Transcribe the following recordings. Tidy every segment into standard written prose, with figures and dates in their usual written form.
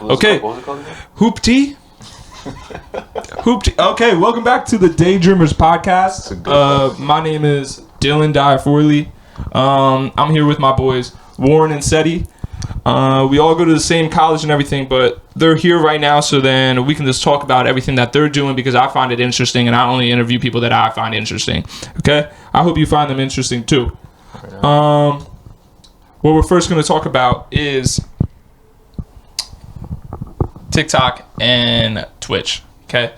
Okay. What was it called again? Hoop Tea. Hoop Tea. Okay, welcome back to the Daydreamers podcast. My name is Dylan Diaforley. I'm here with my boys Warren and Ceddy. We all go to the same college and everything, but they're here right now, so then we can just talk about everything that they're doing because I find it interesting, and I only interview people that I find interesting. Okay, I hope you find them interesting too. What we're first going to talk about is TikTok and Twitch. Okay,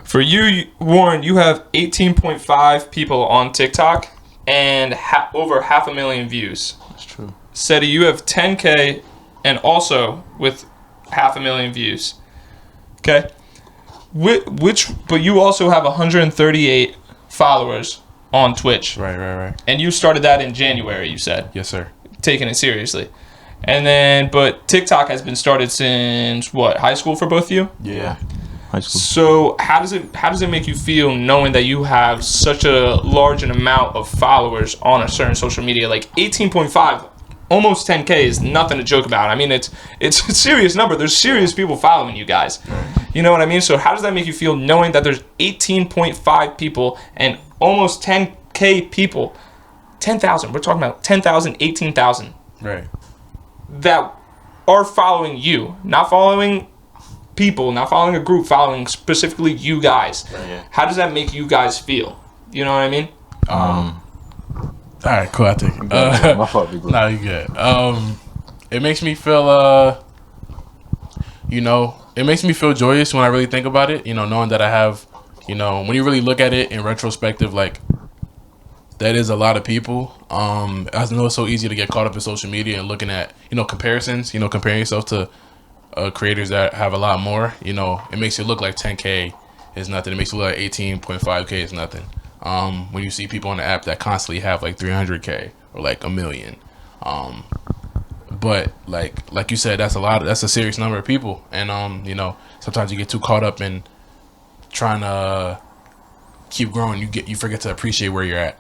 for you, Warren, you have 18.5 people on TikTok and over 500,000 views. That's true. Ceddy, you have 10K and also with 500,000 views. Okay, but you also have 138 followers on Twitch. Right. And you started that in January, you said. Yes, sir. Taking it seriously. And then, but TikTok has been started since what, high school for both of you? Yeah. High school. So how does it make you feel knowing that you have such a large an amount of followers on a certain social media? Like 18.5, almost 10K is nothing to joke about. I mean, it's a serious number. There's serious people following you guys. You know what I mean? So how does that make you feel knowing that there's 18.5 people and almost 10K people, 10,000, we're talking about 10,000, 18,000. Right. That are following you, not following people, not following a group, following specifically you guys. Right, yeah. How does that make you guys feel? You know what I mean? All right, cool. I take it. My fault, people. Nah, you good. It makes me feel, it makes me feel joyous when I really think about it. Knowing that I have, when you really look at it in retrospective, like that is a lot of people. I know it's so easy to get caught up in social media and looking at, comparisons. Comparing yourself to creators that have a lot more. It makes it look like 10K is nothing. It makes it look like 18.5K is nothing. When you see people on the app that constantly have like 300K or like 1 million. But like you said, that's a serious number of people. And, sometimes you get too caught up in trying to keep growing. You forget to appreciate where you're at.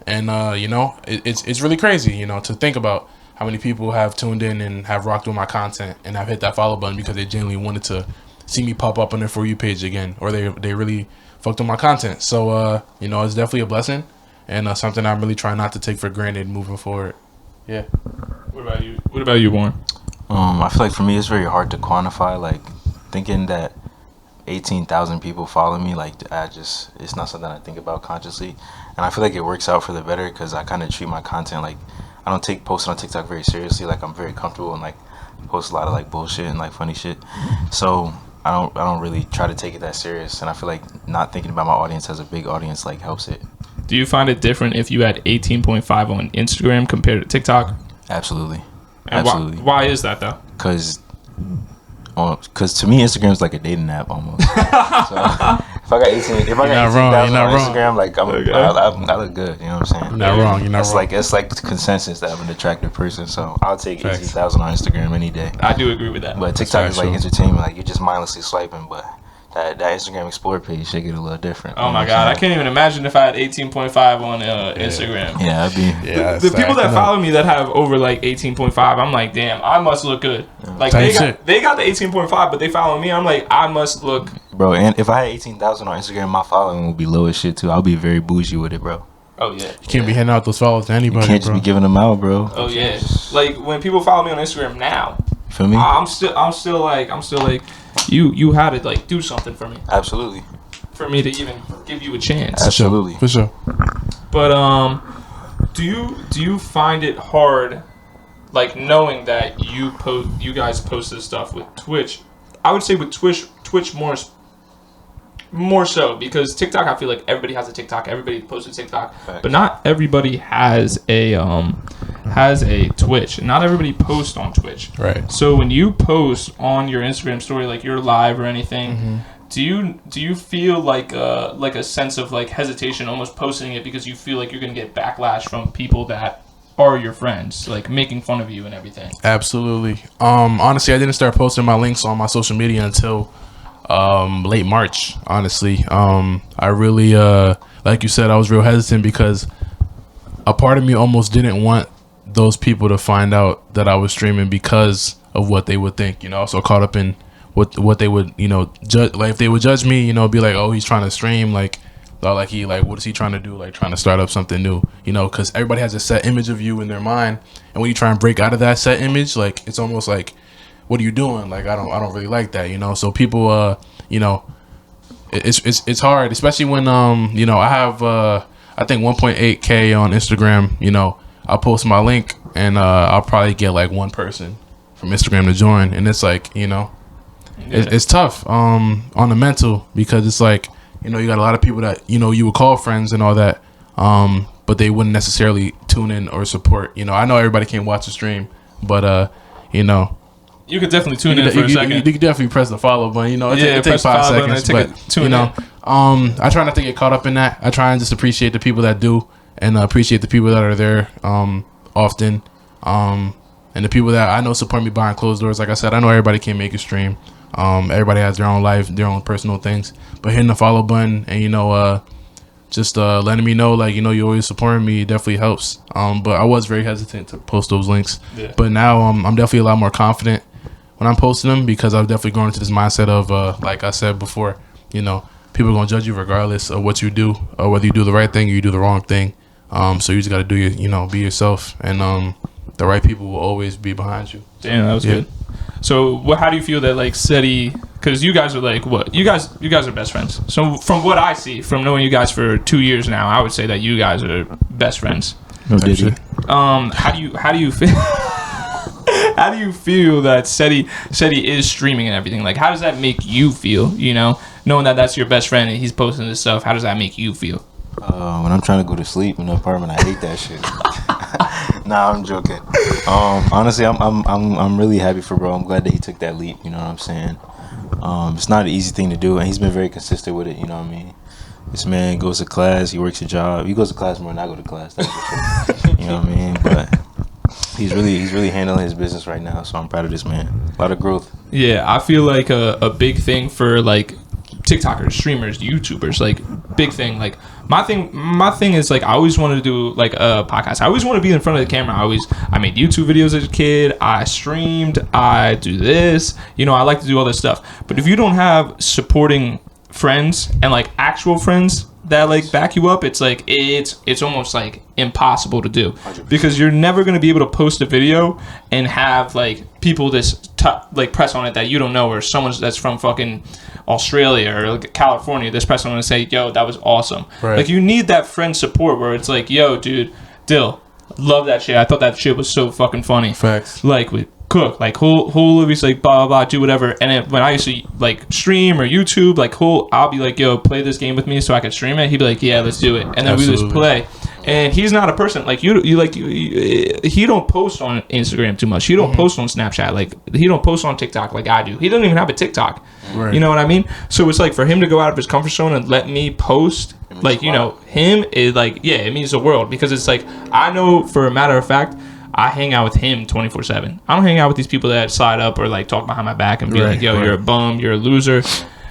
It's really crazy, to think about how many people have tuned in and have rocked with my content and have hit that follow button because they genuinely wanted to see me pop up on their For You page again, or they really fucked with my content. So, it's definitely a blessing and something I'm really trying not to take for granted moving forward. Yeah. What about you, Warren? I feel like for me, it's very hard to quantify. Like thinking that 18,000 people follow me, like it's not something I think about consciously, and I feel like it works out for the better because I kind of treat my content like I don't take posting on TikTok very seriously. Like I'm very comfortable and like post a lot of like bullshit and like funny shit, so I don't really try to take it that serious, and I feel like not thinking about my audience as a big audience like helps it. Do you find it different if you had 18.5 on Instagram compared to TikTok? Absolutely. And Absolutely. Why is that though? Because to me, Instagram's like a dating app almost. So if I got 18,000 on Instagram, like I look good. You know what I'm saying? You're not wrong. It's like the consensus that I'm an attractive person. So I'll take 18,000 on Instagram any day. I do agree with that. But TikTok is like entertainment. Like you're just mindlessly swiping, but that Instagram Explore page should get a little different. Oh my God, I can't even imagine if I had 18.5 on Instagram. Yeah, I'd be. Yeah, the people that follow me that have over like 18.5, I'm like, damn, I must look good. Like they got the 18.5, but they follow me. I'm like, I must look. Bro, and if I had 18,000 on Instagram, my following would be low as shit too. I'll be very bougie with it, bro. Oh yeah. You can't be handing out those follows to anybody. You can't just be giving them out, bro. Oh yeah. Like when people follow me on Instagram now, for me, I'm still like. You had to like do something for me. Absolutely. For me to even give you a chance. Absolutely. For sure. But do you find it hard, like knowing that you guys post this stuff with Twitch? I would say with Twitch more so because TikTok, I feel like everybody has a TikTok. Everybody posts a TikTok, but not everybody has a Twitch. Not everybody posts on Twitch. Right. So when you post on your Instagram story, like you're live or anything, do you feel like a sense of like hesitation almost posting it because you feel like you're gonna get backlash from people that are your friends, like making fun of you and everything? Absolutely. Honestly, I didn't start posting my links on my social media until late March. Honestly, I really like you said, I was real hesitant because a part of me almost didn't want those people to find out that I was streaming because of what they would think, you know, so caught up in what they would, you know, judge. Like if they would judge me, you know, be like, oh, he's trying to stream, like, or like he, like, what is he trying to do, like trying to start up something new, you know, because everybody has a set image of you in their mind, and when you try and break out of that set image, like it's almost like, what are you doing? Like I don't really like that, you know. So people, you know, it's hard, especially when you know, I have I think 1.8K on Instagram, you know. I'll post my link and I'll probably get like one person from Instagram to join, and it's like, you know, it's tough on the mental, because it's like, you know, you got a lot of people that, you know, you would call friends and all that, but they wouldn't necessarily tune in or support. You know, I know everybody can't watch the stream, but you know, you could definitely tune in for a second. You could definitely press the follow button. You know, it takes 5 seconds, but you know, I try not to get caught up in that. I try and just appreciate the people that do, and appreciate the people that are there often, and the people that I know support me behind closed doors. Like I said, I know everybody can't make a stream. Everybody has their own life, their own personal things, but hitting the follow button and, you know, just letting me know, like, you know, you always supporting me definitely helps. But I was very hesitant to post those links, but now I'm definitely a lot more confident when I'm posting them, because I've definitely grown into this mindset of like I said before, you know, people are gonna judge you regardless of what you do, or whether you do the right thing or you do the wrong thing. So you just got to do your, you know, be yourself, and the right people will always be behind you. Damn, that was good. So how do you feel that, like, Ceddy, because you guys are like, what, you guys are best friends. So from what I see, from knowing you guys for 2 years now, I would say that you guys are best friends. No, did you? How do you feel? How do you feel that Ceddy is streaming and everything? Like, how does that make you feel? You know, knowing that that's your best friend and he's posting this stuff, how does that make you feel? When I'm trying to go to sleep in the apartment, I hate that shit. Nah, I'm joking. Honestly, I'm really happy for bro. I'm glad that he took that leap. You know what I'm saying? It's not an easy thing to do, and he's been very consistent with it. You know what I mean? This man goes to class. He works a job. He goes to class more than I go to class. That's for sure. You know what I mean? But he's really handling his business right now. So I'm proud of this man. A lot of growth. Yeah, I feel like a big thing for, like, TikTokers, streamers, YouTubers, like, big thing. Like, my thing is, like, I always wanted to do, like, a podcast. I always want to be in front of the camera. I made YouTube videos as a kid. I streamed. I do this. You know, I like to do all this stuff. But if you don't have supporting friends and, like, actual friends that, like, back you up, it's like it's almost like impossible to do, 100%. Because you're never going to be able to post a video and have, like, people like press on it that you don't know, or someone that's from fucking Australia or, like, California, this press on it and say, yo, that was awesome. Right. Like, you need that friend support where it's like, yo, dude, Dill, love that shit. I thought that shit was so fucking funny. Facts. Like, with Cook, like, who'll be like, blah, blah, blah, do whatever. And then when I used to, like, stream or YouTube, like, I'll be like, yo, play this game with me so I can stream it. He'd be like, yeah, let's do it. And then we just play. And he's not a person like you he don't post on Instagram too much. He don't post on Snapchat. Like, he don't post on TikTok like I do. He doesn't even have a TikTok. Right. You know what I mean? So it's like, for him to go out of his comfort zone and let me post, like, you know, him is like, yeah, it means the world, because it's like, I know for a matter of fact, I hang out with him 24/7. I don't hang out with these people that slide up or, like, talk behind my back and be like, yo, you're a bum, you're a loser.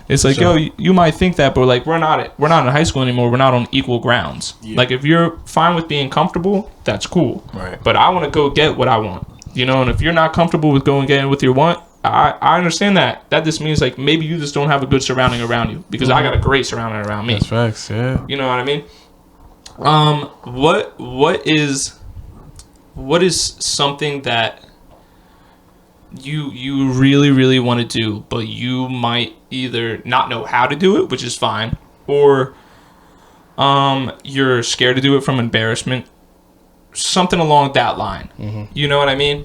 It's like, yo, you might think that, but, like, we're not in high school anymore. We're not on equal grounds. Yeah. Like, if you're fine with being comfortable, that's cool. Right. But I want to go get what I want. You know, and if you're not comfortable with going getting what you want, I understand that. That just means, like, maybe you just don't have a good surrounding around you, because I got a great surrounding around me. That's facts, yeah. You know what I mean? What is something that you really, really want to do, but you might either not know how to do it, which is fine, or you're scared to do it from embarrassment, something along that line. You know what I mean?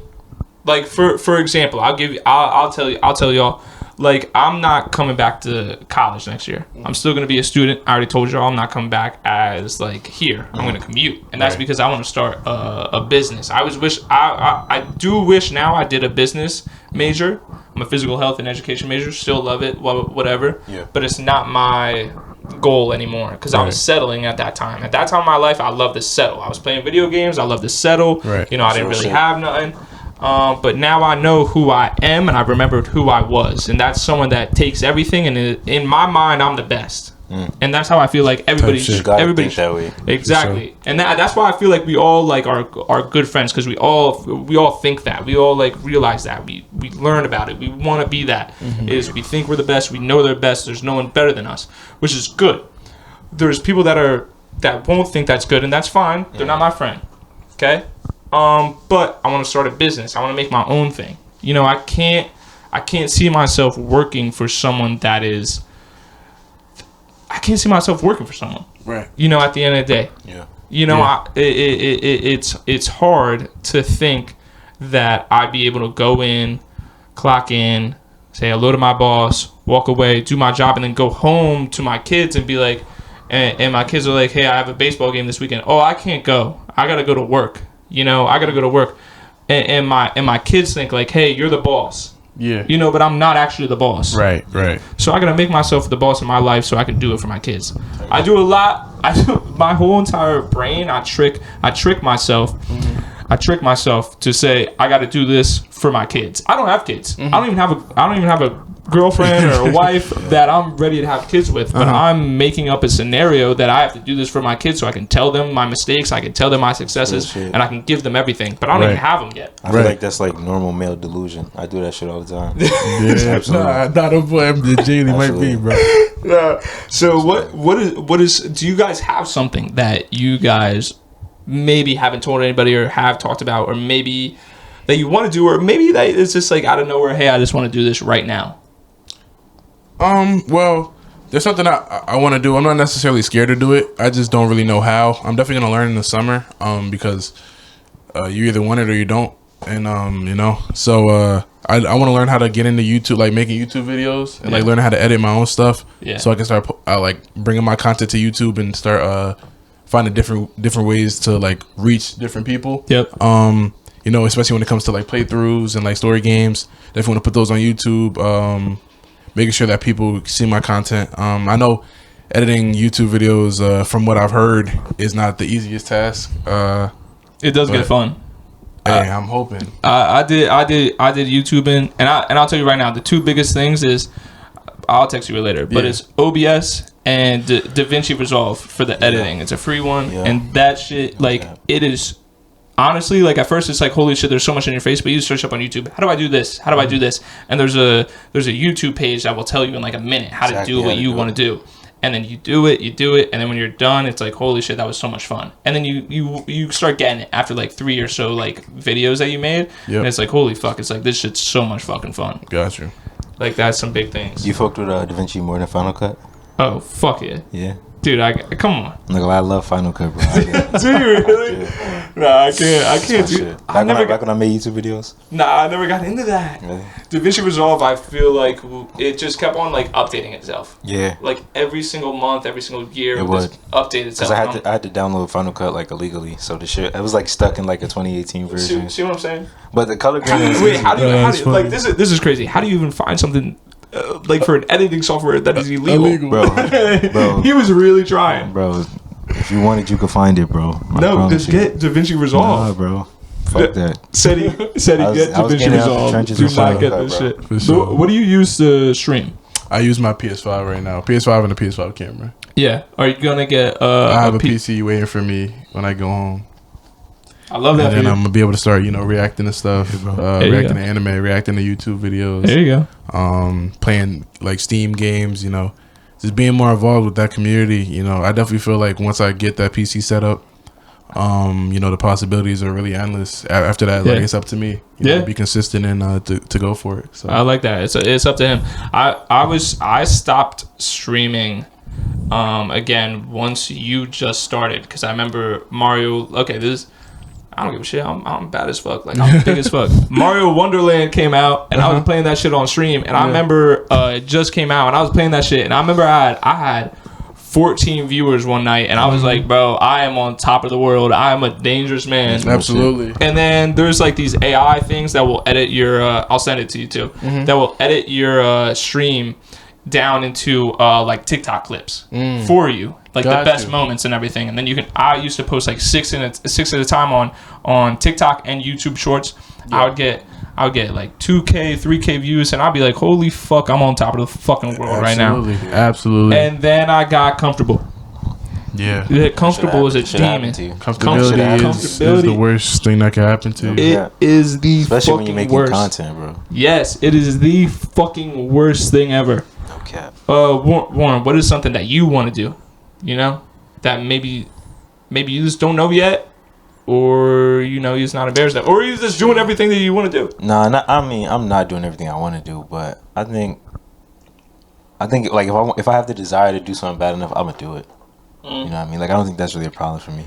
Like, for example, I'll tell y'all, like, I'm not coming back to college next year. I'm still going to be a student. I already told y'all I'm not coming back as, like, here. I'm going to commute. And that's because I want to start a business. I do wish now I did a business major. I'm a physical health and education major. Still love it, whatever. Yeah. But it's not my goal anymore, because I was settling at that time. At that time in my life, I loved to settle. I was playing video games. I loved to settle. Right. You know, I didn't really have nothing. But now I know who I am, and I remembered who I was, and that's someone that takes everything, and in my mind, I'm the best. And that's how I feel like everybody think that way. Exactly. Sure. And that's why I feel like we all like are good friends, because we all think that. We all like realize that. We learn about it. We want to be that. Is we think we're the best. We know they're best. There's no one better than us, which is good. There's people that won't think that's good, and that's fine. They're not my friend. Okay? But I want to start a business. I want to make my own thing. You know, I can't see myself working for someone that is... I can't see myself working for someone. Right. You know, at the end of the day. Yeah. You know, it's hard to think that I'd be able to go in, clock in, say hello to my boss, walk away, do my job, and then go home to my kids and be like, and my kids are like, hey, I have a baseball game this weekend. Oh, I can't go. I got to go to work. You know, I got to go to work. And my kids think like, hey, you're the boss. Yeah. You know, but I'm not actually the boss. Right. So I gotta make myself the boss of my life so I can do it for my kids. I do a lot. My whole entire brain, I trick myself. I trick myself to say I gotta do this for my kids. I don't have kids. I don't even have a girlfriend or a wife that I'm ready to have kids with, but I'm making up a scenario that I have to do this for my kids so I can tell them my mistakes, I can tell them my successes, and I can give them everything, but I don't even have them yet. I feel like that's like normal male delusion. I do that shit all the time. Yeah, absolutely. Not a boy. MJ might be, bro. Yeah. So what is do you guys have something that you guys maybe haven't told anybody or have talked about, or maybe that you want to do, or maybe that it's just like out of nowhere, hey, I just want to do this right now? Well, there's something I want to do. I'm not necessarily scared to do it. I just don't really know how. I'm definitely going to learn in the summer, because you either want it or you don't. And, you know, so I want to learn how to get into YouTube, like making YouTube videos and like learn how to edit my own stuff. Yeah. So I can start like bringing my content to YouTube and start finding different ways to like reach different people. Yep. You know, especially when it comes to like playthroughs and like story games. Definitely want to put those on YouTube. Making sure that people see my content. I know editing YouTube videos, from what I've heard, is not the easiest task. It does get fun. Hey, I'm hoping. I did YouTubing, and I'll tell you right now, the two biggest things is, I'll text you later, but it's OBS and DaVinci Resolve for the editing. It's a free one, and that shit, like, it is. Honestly, like at first it's like, holy shit, there's so much in your face, but you search up on YouTube, how do I do this? How do I do this? And there's a YouTube page that will tell you in like a minute how to do what you want to do. And then you do it, and then when you're done, it's like, holy shit, that was so much fun. And then you start getting it after like 3 or so like videos that you made, and it's like, holy fuck, it's like, this shit's so much fucking fun. Gotcha. Like, that's some big things. You fucked with DaVinci more than Final Cut? Oh, fuck yeah. Yeah. Dude, come on. Like, I love Final Cut, bro. Do you really? Nah, I can't do it. Back when I made YouTube videos? Nah, I never got into that. Really? DaVinci Resolve, I feel like it just kept on like updating itself. Yeah. Like every single month, every single year, it would update itself. Because I had to download Final Cut like illegally, so the shit, it was like stuck in like a 2018 version. See what I'm saying? But the color grading. Wait, how do you like this is crazy. How do you even find something like for an editing software that is illegal? Bro. He was really trying. Bro, if you want it, you can find it, bro. No, just get DaVinci Resolve. Nah, bro. Fuck that. Ceddy, get DaVinci Resolve. Do not get this shit. Sure. So, what do you use to stream? I use my PS5 right now. PS5 and a PS5 camera. Yeah. Are you gonna get I have a PC waiting for me when I go home. I love that. And then I'm gonna be able to start, reacting to stuff, reacting to anime, reacting to YouTube videos. There you go. Playing like Steam games, just being more involved with that community. I definitely feel like once I get that PC set up, the possibilities are really endless. After that, like it's up to me, to be consistent and to go for it. So I like that. It's up to him. I stopped streaming. Again, once you just started, because I remember Mario. Okay, I don't give a shit. I'm bad as fuck. Like, I'm big as fuck. Mario Wonderland came out, and I was playing that shit on stream. And I remember it just came out, and I was playing that shit. And I remember I had 14 viewers one night, and I was like, bro, I am on top of the world. I am a dangerous man. Absolutely. And then there's like these AI things that will edit your. I'll send it to you too. That will edit your stream down into like TikTok clips for you, like the best moments and everything. And then you can. I used to post like six at a time on TikTok and YouTube Shorts. I I would get like 2K, 3K views, and I'd be like, holy fuck, I'm on top of the fucking world right now. Absolutely. And then I got comfortable. Yeah. Comfortable is a demon. Comfortability is the worst thing that can happen to you. It is the especially fucking when you're making worst content, bro. Yes, it is the fucking worst thing ever. No cap. Warren, what is something that you want to do? You know, that maybe you just don't know yet, or you know, you're just not embarrassed of, or you're just doing everything that you want to do. No, I mean, I'm not doing everything I want to do, but I think like if I have the desire to do something bad enough, I'm gonna do it. You know what I mean? Like, I don't think that's really a problem for me.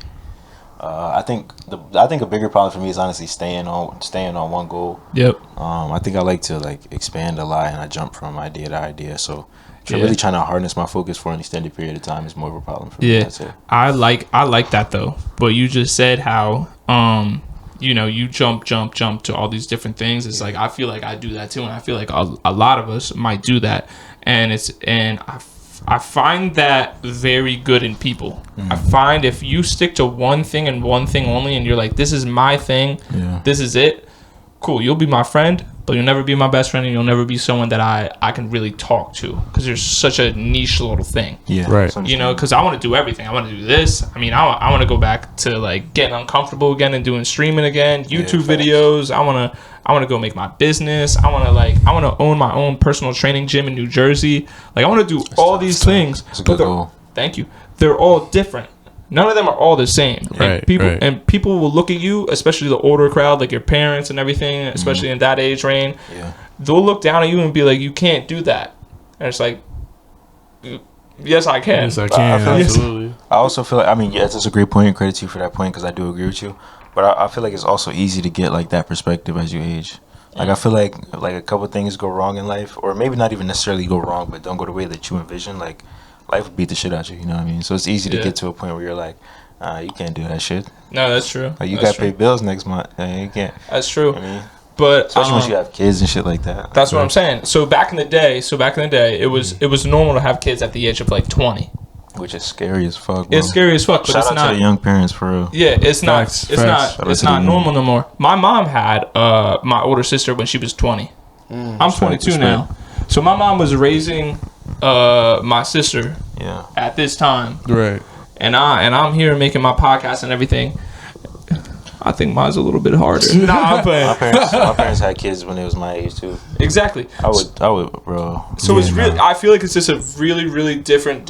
I think a bigger problem for me is honestly staying on one goal. Yep. I think I like to like expand a lot, and I jump from idea to idea. So really trying to harness my focus for an extended period of time is more of a problem for me. That's it. I like that though. But you just said how you know, you jump to all these different things. It's like I feel like I do that too, and I feel like a lot of us might do that. And I find that very good in people. I find if you stick to one thing and one thing only, and you're like, this is my thing, this is it, cool, you'll be my friend, but you'll never be my best friend, and you'll never be someone that I can really talk to, because there's such a niche little thing. Yeah, right. You know, because I want to do everything. I want to do this. I mean, I want to go back to like getting uncomfortable again and doing streaming again, YouTube videos. I want to go make my business. I want to own my own personal training gym in New Jersey. Like, I want to do all these things. That's a good goal. Thank you. They're all different. None of them are all the same. Right, and people will look at you, especially the older crowd, like your parents and everything, especially in that age range. Yeah. They'll look down at you and be like, you can't do that. And it's like, yes, I can. Yes, I can. Absolutely. I also feel like, I mean, yes, that's a great point. Credit to you for that point, because I do agree with you. But I feel like it's also easy to get like that perspective as you age. Like, I feel like a couple things go wrong in life, or maybe not even necessarily go wrong, but don't go the way that you envision. Like, life will beat the shit out of you, you know what I mean? So it's easy to get to a point where you're like, you can't do that shit. No, that's true. Like, you got to pay bills next month. You can't. That's true. You know what I mean? But especially once you have kids and shit like that. That's what I'm saying. So back in the day, it was normal to have kids at the age of like 20. Which is scary as fuck, bro. It's scary as fuck, but Shout it's out not to the young parents, for real. Yeah, it's not normal no more. My mom had my older sister when she was 20. I'm 22 now. So my mom was raising my sister at this time. Right. And I'm here making my podcast and everything. I think mine's a little bit harder. Nah, I'm playing. My parents had kids when they was my age too. Exactly. I would, bro. So it's really, I feel like it's just a really, really different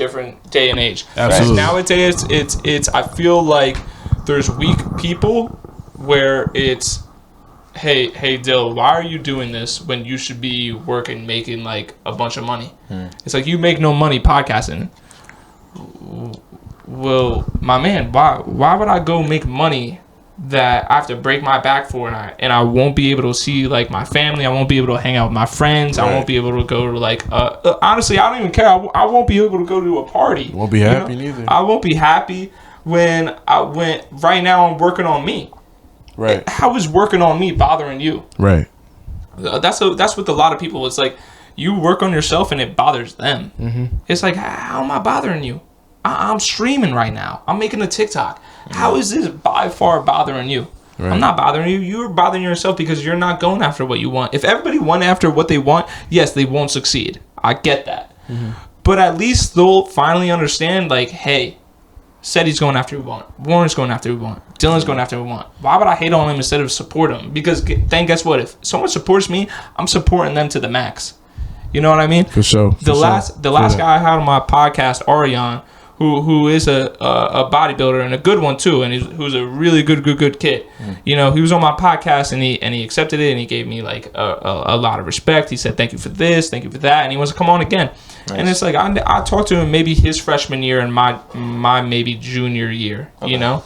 day and age. Absolutely. Nowadays, it's. I feel like there's weak people where it's, hey, Dill, why are you doing this when you should be working, making like a bunch of money? It's like, you make no money podcasting. Well, my man, why would I go make money that I have to break my back for, and I won't be able to see like my family, I won't be able to hang out with my friends, I won't be able to go to like honestly, I don't even care. I won't be able to go to a party. Won't be happy neither. I won't be happy when right now I'm working on me. Right. How is working on me bothering you? Right. That's with a lot of people. It's like, you work on yourself and it bothers them. It's like, how am I bothering you? I'm streaming right now. I'm making a TikTok. How is this by far bothering you? Right. I'm not bothering you. You're bothering yourself because you're not going after what you want. If everybody went after what they want, yes, they won't succeed. I get that. But at least they'll finally understand, like, hey, Ceddy's going after what we want. Warren's going after what we want. Dylan's going after what we want. Why would I hate on him instead of support him? Because then guess what? If someone supports me, I'm supporting them to the max. You know what I mean? For sure. The last guy I had on my podcast, Ariane, who is a bodybuilder and a good one too, and who's a really good kid. You know, he was on my podcast and he accepted it, and he gave me like a lot of respect. He said, thank you for this, thank you for that, and he wants to come on again. Nice. And it's like, I talked to him maybe his freshman year and my maybe junior year. Okay. You know,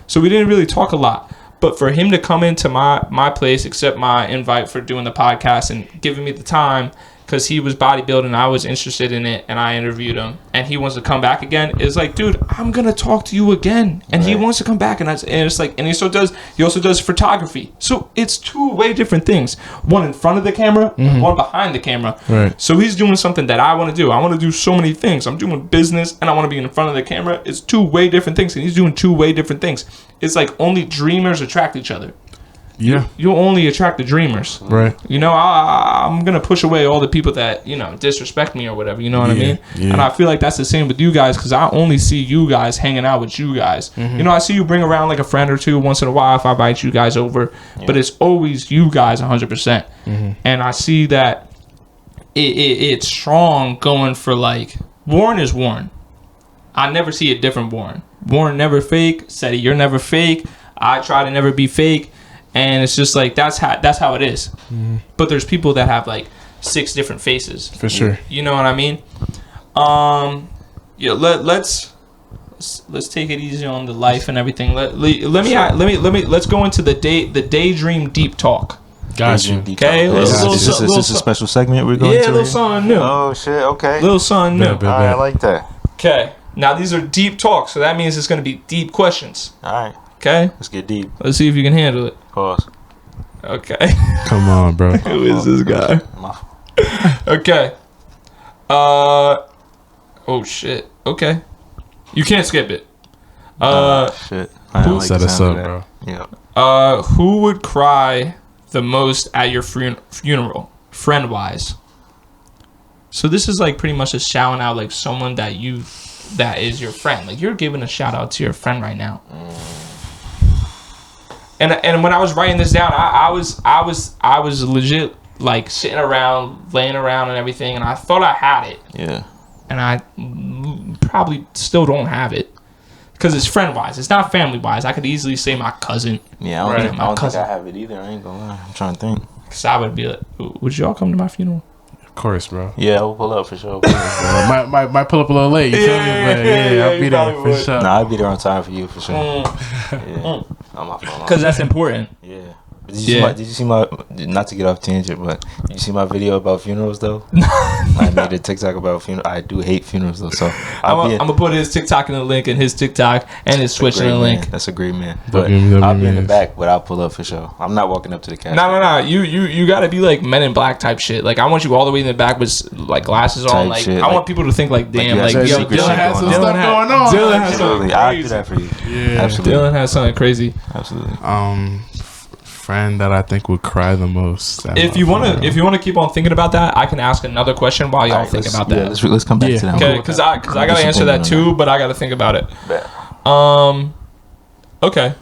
so we didn't really talk a lot. But for him to come into my place, accept my invite for doing the podcast and giving me the time, because he was bodybuilding, I was interested in it, and I interviewed him, and he wants to come back again. It's like, dude, I'm gonna talk to you again, and he wants to come back, and it's like, and he also does photography. So it's two way different things. One in front of the camera, one behind the camera. Right. So he's doing something that I want to do. I want to do so many things. I'm doing business, and I want to be in front of the camera. It's two way different things, and he's doing two way different things. It's like only dreamers attract each other. you'll only attract the dreamers. Right. You know, I'm gonna push away all the people that, you know, disrespect me or whatever. You know what I mean? Yeah. And I feel like that's the same with you guys, because I only see you guys hanging out with you guys. Mm-hmm. You know, I see you bring around like a friend or two once in a while if I invite you guys over, but it's always you guys 100%. Mm-hmm. And I see that it's strong going for like Warren is Warren. I never see a different Warren. Warren never fake. Ceddy, you're never fake. I try to never be fake. And it's just like that's how it is. Mm-hmm. But there's people that have like 6 different faces. For sure. You know what I mean? Let's take it easy on the life and everything. Let's go into the daydream deep talk. Got you. Okay. Is this a special segment we're going to? Yeah, a little something new. Oh shit. Okay. Little something new. All right, I like that. Okay. Now these are deep talks, so that means it's going to be deep questions. All right. Okay. Let's get deep. Let's see if you can handle it. Pause. Okay. Come on, bro. Who is this guy? Okay. Oh shit. Okay. You can't skip it. Shit. I don't like Set the us sound up, of bro. that. Yeah. Who would cry the most at your funeral, friend wise? So this is like pretty much just shouting out like someone that is your friend. Like you're giving a shout out to your friend right now. And when I was writing this down, I was legit like sitting around, laying around and everything, and I thought I had it. Yeah. And I probably still don't have it. Because it's friend wise. It's not family wise. I could easily say my cousin. Yeah, I don't think I have it either. I ain't gonna lie. I'm trying to think. Because I would be like, would y'all come to my funeral? Of course, bro. Yeah, I'll pull up for sure. Might pull up a little late. You feel me? But yeah, I'll be there for sure. Nah, I'll be there on time for you for sure. Yeah. On my phone. Because that's important. Yeah. Did you see my not to get off tangent, but did you see my video about funerals though? I made a TikTok about funerals. I do hate funerals though, so I'm gonna put his TikTok in the link and his TikTok and his Twitch in the link. That's a great man. But I'll be in the back, but I'll pull up for sure. I'm not walking up to the casket. No. You gotta be like Men in Black type shit. Like I want you all the way in the back with like glasses on. Like shit. I want people to think like, damn, like yo, Dylan has some stuff going on. Dylan has something crazy. I'll do that for you. Yeah. Absolutely. Dylan has something crazy. Absolutely. Friend that I think would cry the most. If you wanna keep on thinking about that, I can ask another question while y'all think about that. Yeah, let's come back to that. Okay, because I gotta answer that too, but I gotta think about it. Okay.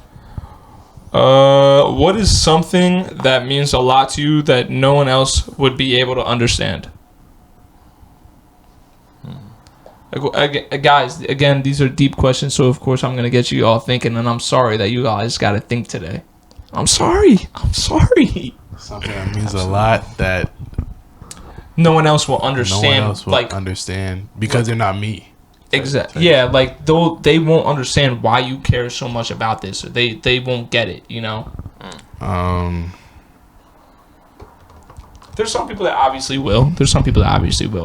What is something that means a lot to you that no one else would be able to understand? Guys, again, these are deep questions, so of course I'm gonna get you all thinking, and I'm sorry that you guys gotta think today. I'm sorry. Something that means a lot that no one else will understand. Understand because they're not me. Exactly. Yeah, like they won't understand why you care so much about this. Or they won't get it. You know. There's some people that obviously will.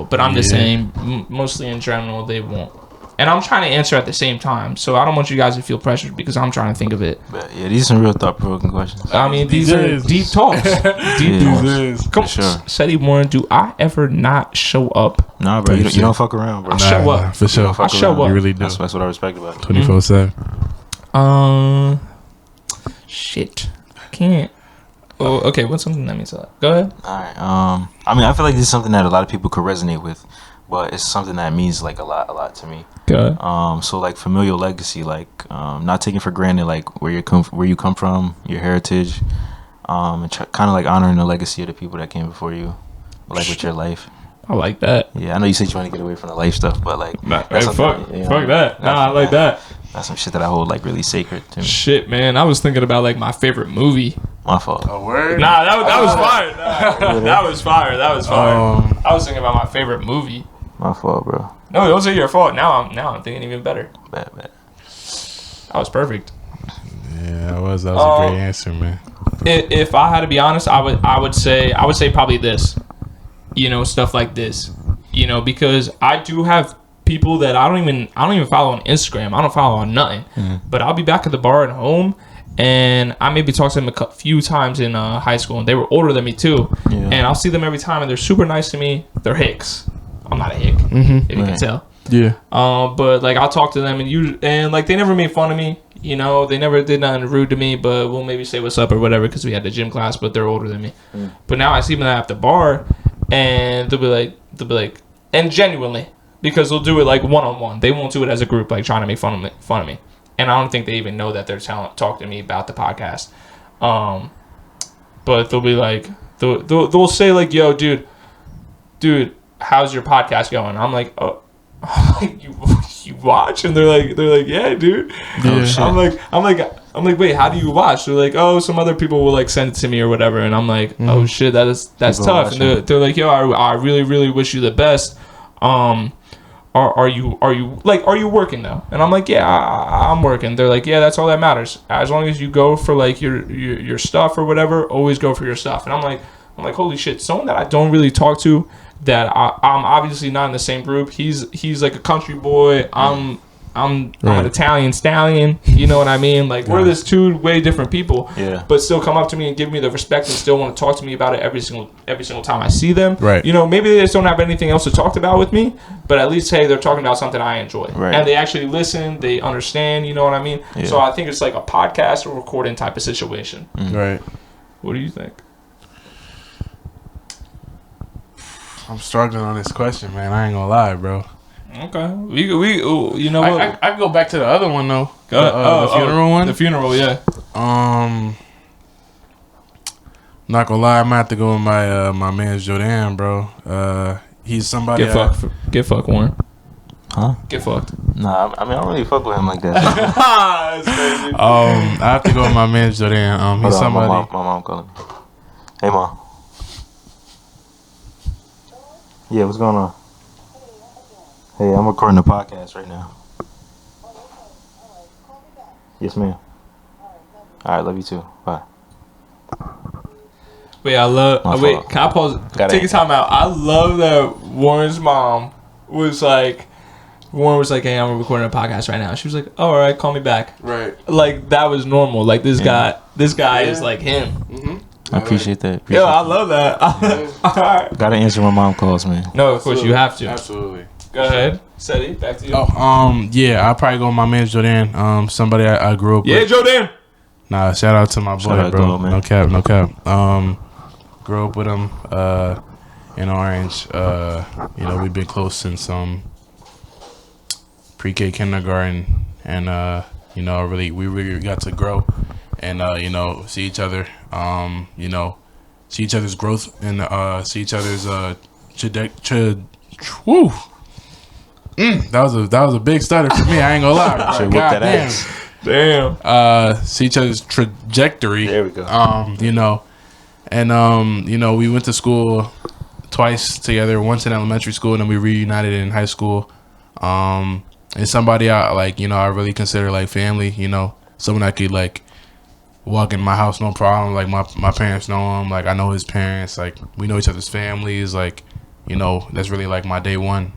But I'm just saying, mostly in general, they won't. And I'm trying to answer at the same time, so I don't want you guys to feel pressured because I'm trying to think of it. But yeah, these are some real thought-provoking questions. I mean, these are deep talks. Deep talks. Come on, sure. Ceddy Warren, do I ever not show up? Nah, bro, you don't fuck around, bro. I show up. For sure. I show up. You really do. That's what I respect about it. 24/7. Shit. I can't. Oh, okay. What's something that means a lot? Go ahead. All right. I mean, I feel like this is something that a lot of people could resonate with. But it's something that means like a lot to me. Good. So like familial legacy, like not taking for granted like where you come from, your heritage, and kind of like honoring the legacy of the people that came before you, like with your life. I like that. Yeah, I know you said you want to get away from the life stuff, but like fuck that. Nah, I like that. That's some shit that I hold like really sacred to me. Shit, man, I was thinking about like my favorite movie. My fault. A word? Nah, that was fire. Nah, that was fire. I was thinking about my favorite movie. My fault, bro. No, those are your fault. Now I'm thinking even better. Bad. That was perfect. Yeah, that was a great answer, man. If I had to be honest, I would say probably this. You know, stuff like this. You know, because I do have people that I don't even follow on Instagram. I don't follow on nothing. Mm-hmm. But I'll be back at the bar at home, and I maybe talked to them a few times in high school, and they were older than me too. Yeah. And I'll see them every time, and they're super nice to me. They're hicks. I'm not a hick, if you can tell. Yeah. But like I'll talk to them, and like they never made fun of me. You know, they never did nothing rude to me, but we'll maybe say what's up or whatever because we had the gym class, but they're older than me. But now I see them at the bar, and they'll be like, and genuinely, because they'll do it like one-on-one. They won't do it as a group, like trying to make fun of me. And I don't think they even know that they're talking to me about the podcast. But they'll be like, they'll say like, yo, dude, how's your podcast going? I'm like, oh, you watch? And they're like, yeah, dude. Yeah. I'm like, wait, how do you watch? They're like, oh, some other people will like send it to me or whatever. And I'm like, oh shit, that's tough. And they're like, yo, I really, really wish you the best. Are you working though? And I'm like, yeah, I'm working. They're like, yeah, that's all that matters. As long as you go for like your stuff or whatever, always go for your stuff. And I'm like, holy shit, someone that I don't really talk to, that I'm obviously not in the same group. He's like a country boy. I'm an Italian stallion. You know what I mean? Like we're this two way different people. Yeah. But still come up to me and give me the respect and still want to talk to me about it every single time I see them. Right. You know, maybe they just don't have anything else to talk about with me, but at least hey, they're talking about something I enjoy. Right. And they actually listen, they understand, you know what I mean? Yeah. So I think it's like a podcast or recording type of situation. Right. What do you think? I'm struggling on this question, man. I ain't gonna lie, bro. Okay, we you know what? I can go back to the other one though. The funeral one. The funeral, yeah. Not gonna lie, I might have to go with my man Jordan, bro. He's somebody. Get fucked, Warren. Huh? Get fucked. Nah, I mean I don't really fuck with him like that. That's crazy. I have to go with my man Jordan. He's somebody. My mom calling me. Hey, mom. Yeah, what's going on? Hey, I'm recording the podcast right now. Yes, ma'am. All right, love you too. Bye. Wait, can I pause? Take a time out. I love that Warren's mom was like, hey, I'm recording a podcast right now. She was like, oh, all right, call me back. Right. Like, that was normal. Like, this guy is like him. Mm-hmm. I appreciate that. I love that. All right. Gotta answer when mom calls, man. No, of course you have to. Absolutely. Go ahead, Ceddy. Back to you. Yeah, I'll probably go with my man Jordan. Somebody I grew up with. Yeah, Jordan. Nah, shout out to my boy, bro. No cap. Grew up with him in Orange. You know, we've been close since pre-K kindergarten, and you know, we really got to grow and you know, see each other. You know, see each other's growth and see each other's that was a big stutter for me. I ain't gonna lie. God damn. See each other's trajectory. There we go. You know, and you know, we went to school twice together. Once in elementary school, and then we reunited in high school. And somebody I like, you know, I really consider like family. You know, someone I could like walk in my house, no problem. Like my parents know him. Like I know his parents. Like we know each other's families. Like, you know, that's really like my day one.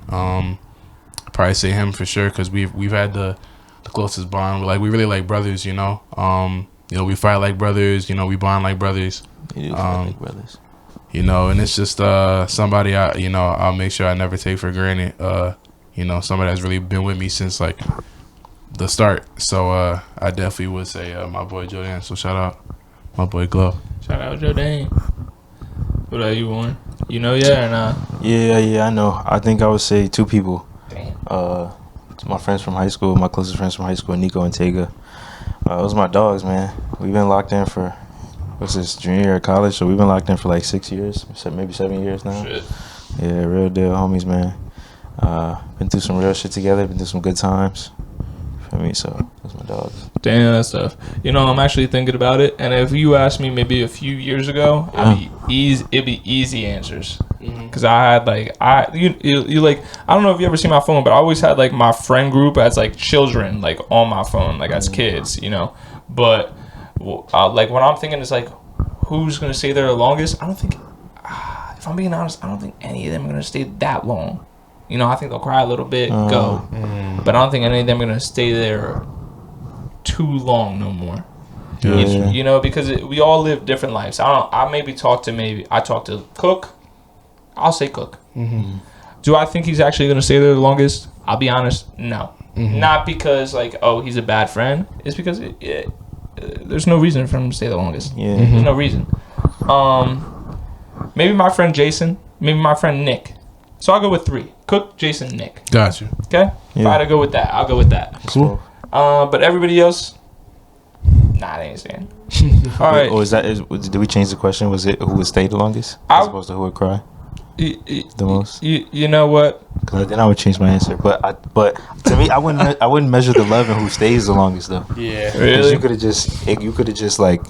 Probably say him for sure because we've had the closest bond. Like we really like brothers. You know. You know, we fight like brothers. You know, we bond like brothers. You do fight like brothers. You know, and it's just somebody I'll make sure I never take for granted. You know, somebody that's really been with me since like the start. So I definitely would say my boy Jordan. So shout out my boy Glow. Shout out Jordan. What are you, Warren? You know, yeah or not? Yeah, I know. I think I would say two people. Damn. My friends from high school, my closest friends from high school, Nico and Tega. Those are my dogs, man. We've been locked in for, what's this, junior year of college? So we've been locked in for like 6 years, maybe 7 years now. Shit. Yeah, real deal homies, man. Been through some real shit together, been through some good times. For me, so that's my dogs. Damn, that stuff. You know, I'm actually thinking about it, and if you asked me maybe a few years ago, it'd be easy answers. Because I had like you like, I don't know if you ever see my phone, but I always had like my friend group as like children like on my phone, like as kids, you know. But like what I'm thinking is like, who's gonna stay there the longest? I don't think, if I'm being honest, I don't think any of them are gonna stay that long. You know, I think they'll cry a little bit, go. But I don't think any of them are going to stay there too long no more. Yeah. You know, because we all live different lives. I talk to Cook. I'll say Cook. Do I think he's actually going to stay there the longest? I'll be honest, no. Not because like, oh, he's a bad friend. It's because there's no reason for him to stay the longest. Yeah. There's no reason. Maybe my friend Jason. Maybe my friend Nick. So I'll go with 3. Cook, Jason, Nick. Got you. Okay? If I had to go with that, I'll go with that. Cool. But everybody else, nah, they ain't staying. All right. Or did we change the question? Was it who would stay the longest as opposed to who would cry the most? You know what? Because then I would change my answer. But to me, I wouldn't measure the love and who stays the longest though. Yeah. Because Really? you could have just like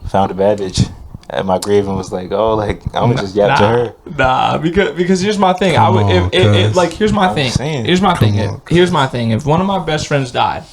found a bad bitch at my grave and was like, oh, like I'm gonna just yap to her. Nah, because here's my thing. Here's my thing. Here's my thing. Here's my thing. If one of my best friends died,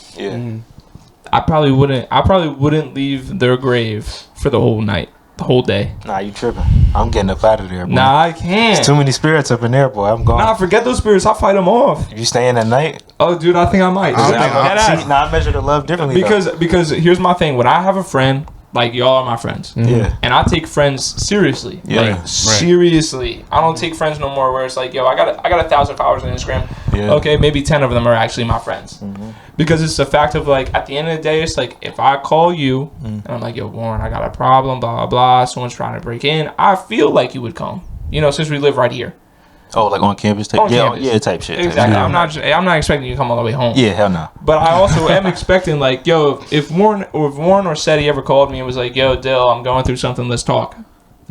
I probably wouldn't leave their grave for the whole night, the whole day. Nah, you tripping. I'm getting up out of there, boy. Nah, I can't. There's too many spirits up in there, boy. I'm gone. Nah, forget those spirits. I'll fight them off. You staying at night? Oh, dude, I think I might. I measure the love differently. Because here's my thing. When I have a friend, like y'all are my friends, and I take friends seriously, seriously. I don't take friends no more where it's like, yo, I got 1,000 followers on Instagram. Yeah. Okay, maybe 10 of them are actually my friends, because it's the fact of like at the end of the day, it's like if I call you and I'm like, yo, Warren, I got a problem, blah blah blah. Someone's trying to break in. I feel like you would come, since we live right here. Oh, like on campus type? Yeah, type shit. Exactly. Yeah. I'm not expecting you to come all the way home. Yeah, hell no. But I also am expecting like, yo, if Warren or Ceddy ever called me and was like, yo, Dill, I'm going through something, let's talk.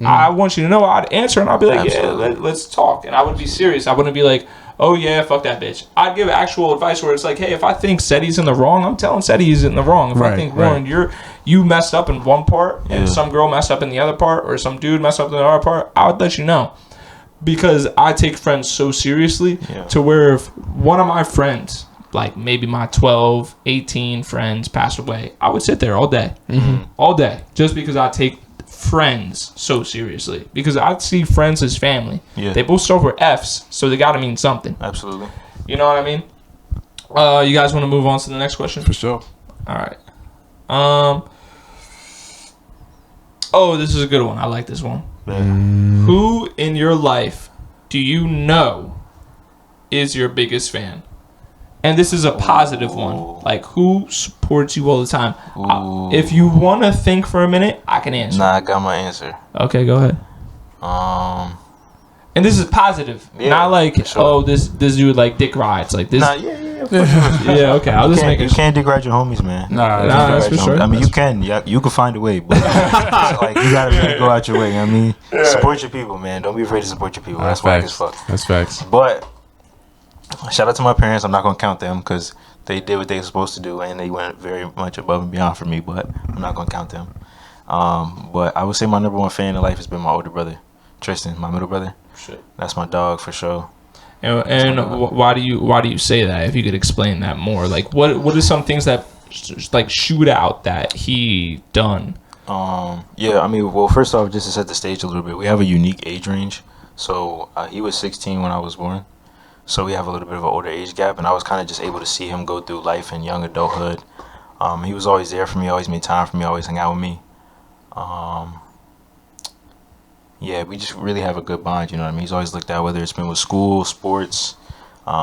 I want you to know I'd answer and I'd be like, let's talk. And I would be serious. I wouldn't be like, oh yeah, fuck that bitch. I'd give actual advice where it's like, hey, if I think Ceddy's in the wrong, I'm telling Ceddy he's in the wrong. If I think Warren, you messed up in one part and some girl messed up in the other part or some dude messed up in the other part, I would let you know. Because I take friends so seriously to where if one of my friends, like maybe my 12, 18 friends passed away, I would sit there all day. All day. Just because I take friends so seriously. Because I see friends as family. Yeah. They both start with F's, so they got to mean something. Absolutely. You know what I mean? You guys want to move on to the next question? For sure. All right. Oh, this is a good one. I like this one. Who in your life do you know is your biggest fan? And this is a positive one. Like, who supports you all the time? If you want to think for a minute, I can answer. Nah, I got my answer. Okay, go ahead. And this is positive. Not like, oh, this dude like dick rides. Like this. Nah, of course. Yeah, okay. I'll just make it. You can't dick ride your homies, man. Nah, that's for sure. I mean, you can. You can find a way, but like you gotta really go out your way. I mean, support your people, man. Don't be afraid to support your people. That's whack as fuck. That's facts. But shout out to my parents. I'm not gonna count them because they did what they were supposed to do, and they went very much above and beyond for me. But I'm not gonna count them. But I would say my number one fan in life has been my older brother, Tristan, my middle brother. Shit. That's my dog for sure. And why do you say that? If you could explain that more, like what are some things that like shoot out that he done? Yeah, I mean, well, first off, just to set the stage a little bit, we have a unique age range. So he was 16 when I was born, so we have a little bit of an older age gap, and I was kind of just able to see him go through life in young adulthood. He was always there for me, always made time for me, always hung out with me. Yeah, we just really have a good bond, you know what I mean? He's always looked out, whether it's been with school, sports,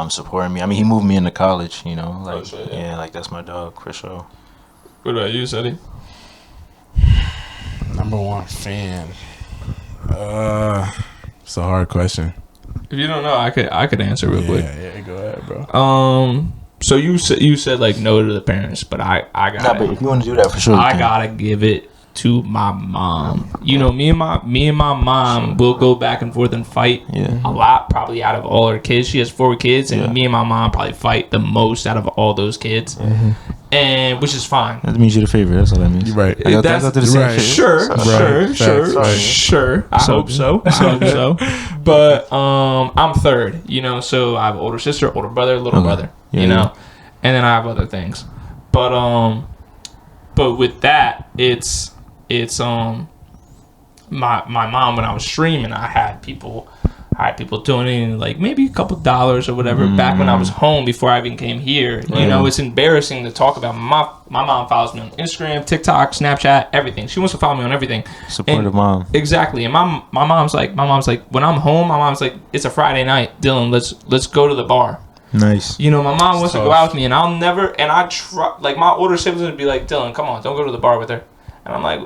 supporting me. I mean, he moved me into college, you know? Like, yeah, like that's my dog, for sure. What about you, Ceddy? Number one fan. It's a hard question. If you don't know, I could answer real quick. Yeah, go ahead, bro. So you said like no to the parents, but I got. Nah, but if you want to do that, for sure. I gotta give it to my mom. You know, me and my mom will go back and forth and fight a lot, probably out of all her kids. She has 4 kids, and me and my mom probably fight the most out of all those kids. And which is fine. That means you're the favorite. That's all that means. You're right. Sure. I hope so. But I'm third. You know, so I have older sister, older brother, little brother. You know, and then I have other things. But with that, it's my mom, when I was streaming, I had people donating like maybe a couple dollars or whatever back when I was home before I even came here. You know, it's embarrassing to talk about. My mom follows me on Instagram, TikTok, Snapchat, everything. She wants to follow me on everything. Supportive mom. Exactly. And my mom's like when I'm home, my mom's like, it's a Friday night, Dylan, let's go to the bar. Nice. You know, my mom wants to tough. go out with me, and I'll never. And I try. Like my older siblings would be like, "Dylan, come on, don't go to the bar with her." And I'm like,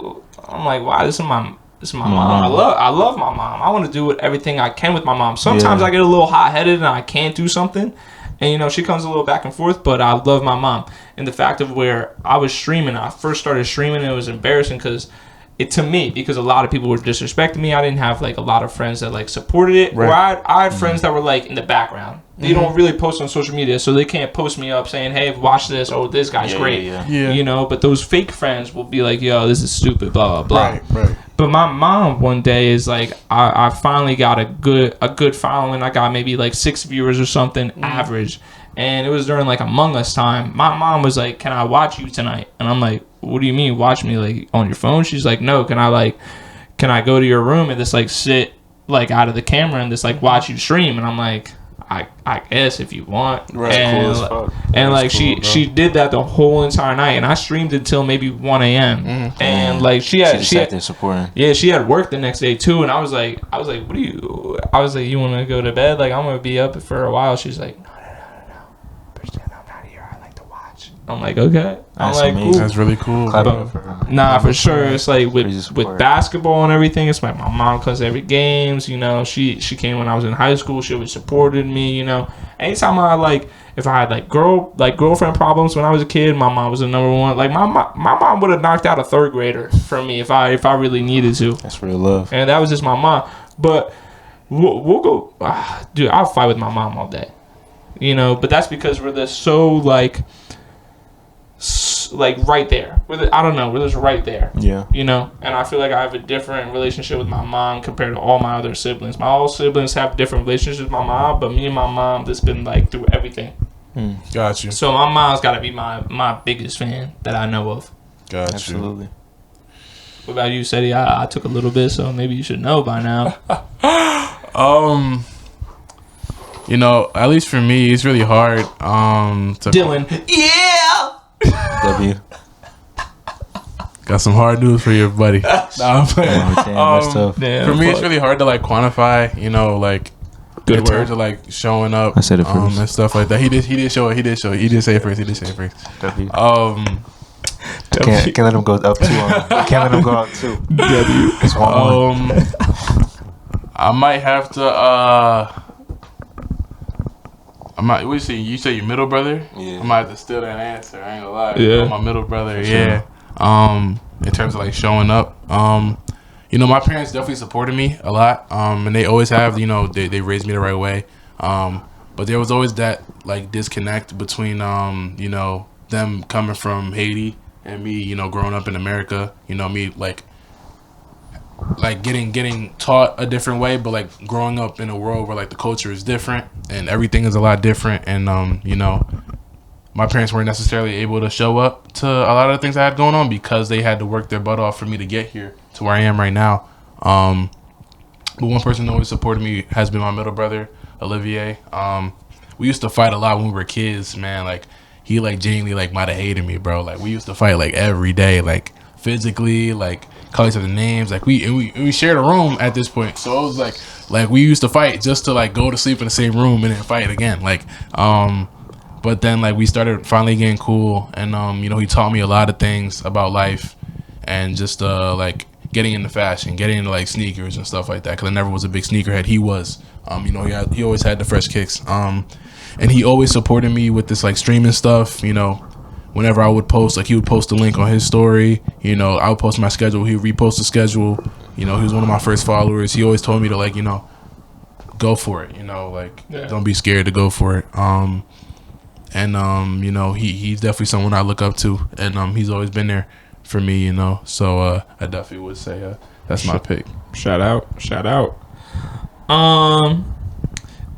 wow, this is my mom. I love my mom. I want to do everything I can with my mom. Sometimes I get a little hot headed and I can't do something, and you know, she comes a little back and forth. But I love my mom, and the fact of where I was streaming, I first started streaming, and it was embarrassing because a lot of people were disrespecting me. I didn't have like a lot of friends that like supported it, or I had friends that were like in the background. They don't really post on social media, so they can't post me up saying, "Hey, watch this," "Oh, this guy's great." Yeah. You know, but those fake friends will be like, "Yo, this is stupid," blah blah blah. Right. But my mom one day is like, I finally got a good following. I got maybe like 6 viewers or something average, and it was during like Among Us time. My mom was like, "Can I watch you tonight?" And I'm like, "What do you mean watch me, like on your phone?" She's like, "No, can I go to your room and just like sit like out of the camera and just like watch you stream?" And I'm like, I guess if you want. Right. And, Cool as fuck. and like cool, she did that the whole entire night, and I streamed until maybe 1 a.m. And like she sat there supporting. yeah, she had work the next day too, and I was like, what do you? I was like, you want to go to bed? Like I'm gonna be up for a while. She's like, no, pretend I'm not here. I like to watch. I'm like, okay. I'm That's like, amazing. cool. That's really cool. Clap it But- up for her. Nah, for sure. It's like Crazy with support. basketball and everything. It's like my mom comes to every games. You know, she came when I was in high school. She always supported me. You know, anytime if I had like girlfriend problems when I was a kid, my mom was the number one. Like my mom would have knocked out a third grader for me if I really needed to. That's real love. And that was just my mom. But we'll go, dude. I'll fight with my mom all day. You know, but that's because we're just so like right there. I don't know. We're just right there. Yeah. You know, and I feel like I have a different relationship with my mom compared to all my other siblings. My older siblings have different relationships with my mom, but me and my mom just been like through everything. Got you. So my mom's got to be my biggest fan that I know of. Got you. Absolutely. What about you, Ceddy? I took a little bit, so maybe you should know by now. You know, at least for me, it's really hard. To Dylan. Yeah. W. Got some hard news for you, buddy. Nah, I'm playing. Damn, that's tough. Damn, For me, it's fuck. really hard to like quantify. You know, like Good in terms word. of like showing up. I said it first. And stuff like that. He did show it. He did say it first. W. Can't let him go up two. Can't let him go out two. W. It's 1-1. I might have to. What you say? You say your middle brother? Yeah. I might have to steal that answer. I ain't gonna lie. Yeah. My middle brother. For Yeah. In terms of like showing up. You know, my parents definitely supported me a lot. And they always have. You know, they raised me the right way. But there was always that like disconnect between you know, them coming from Haiti and me, you know, growing up in America. You know, me like getting taught a different way, but like growing up in a world where like the culture is different and everything is a lot different. And you know, my parents weren't necessarily able to show up to a lot of the things I had going on because they had to work their butt off for me to get here to where I am right now. But one person that always supported me has been my middle brother, Olivier. We used to fight a lot when we were kids, man. Like he like genuinely like might have hated me, bro. Like we used to fight like every day, like physically, like call each other names. Like we shared a room at this point, so it was like we used to fight just to like go to sleep in the same room and then fight again. Like but then like we started finally getting cool, and you know, he taught me a lot of things about life and just like getting into fashion, getting into like sneakers and stuff like that. Because I never was a big sneakerhead. He was. You know, he always had the fresh kicks. And he always supported me with this like streaming stuff. You know, whenever I would post, like he would post a link on his story. You know, I would post my schedule. He would repost the schedule. You know, he was one of my first followers. He always told me to like, you know, go for it. You know, like don't be scared to go for it. You know, he's definitely someone I look up to, and he's always been there for me. You know, so I definitely would say that's my pick. Shout out.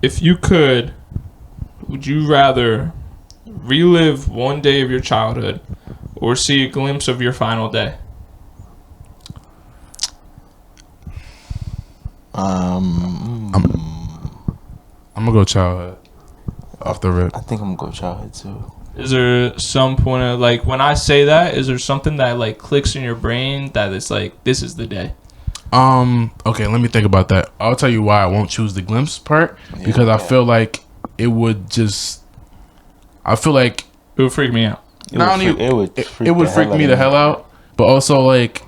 If you could, would you rather relive one day of your childhood or see a glimpse of your final day? I'm gonna go childhood off the rip. I think I'm gonna go childhood too. Is there some point of like when I say that, is there something that like clicks in your brain that it's like this is the day? Okay, let me think about that. I'll tell you why I won't choose the glimpse part, because I feel like it would just. I feel like it would freak me out. It would freak me the hell out. But also, like,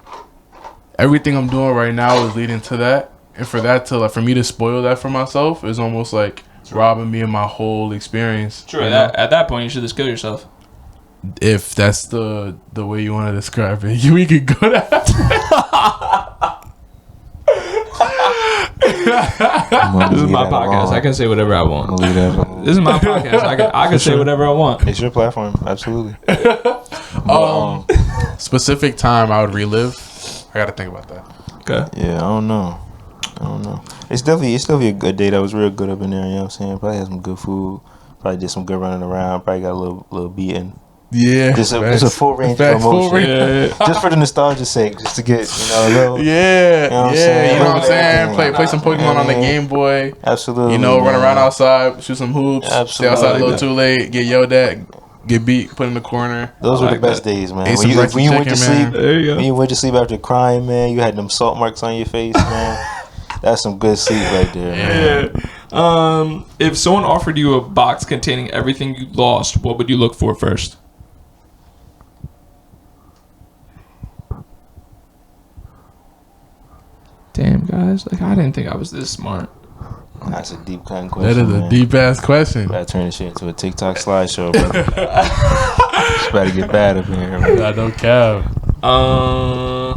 everything I'm doing right now is leading to that, and for that to for me to spoil that for myself is almost like robbing me of my whole experience. True. At that point, you should just kill yourself. If that's the way you want to describe it, we could go that. This is my podcast. I can say whatever I want. This is my podcast. I can say whatever I want. It's your platform. Absolutely. Specific time I would relive. I gotta think about that. Okay. Yeah, I don't know. It's definitely a good day. That was real good up in there. You know what I'm saying? Probably had some good food. Probably did some good running around. Probably got a little beating. Yeah, it's a full range of emotion. Just for the nostalgia's sake, just to get a little. Yeah, you know what I'm saying. Play some Pokemon on the Game Boy. Absolutely. Run around outside, shoot some hoops. Absolutely. Stay outside a little too late, get yelled at, get beat, put in the corner. Those were the best days, man. When you went to sleep, when you went to sleep after crying, man, you had them salt marks on your face, man. That's some good sleep right there, man. Yeah. If someone offered you a box containing everything you lost, what would you look for first? Damn, guys. Like, I didn't think I was this smart. That's a deep kind of question. That is a deep ass question. Gotta turn this shit into a TikTok slideshow, bro. It's about to get bad up in here, man. I don't care. Nah,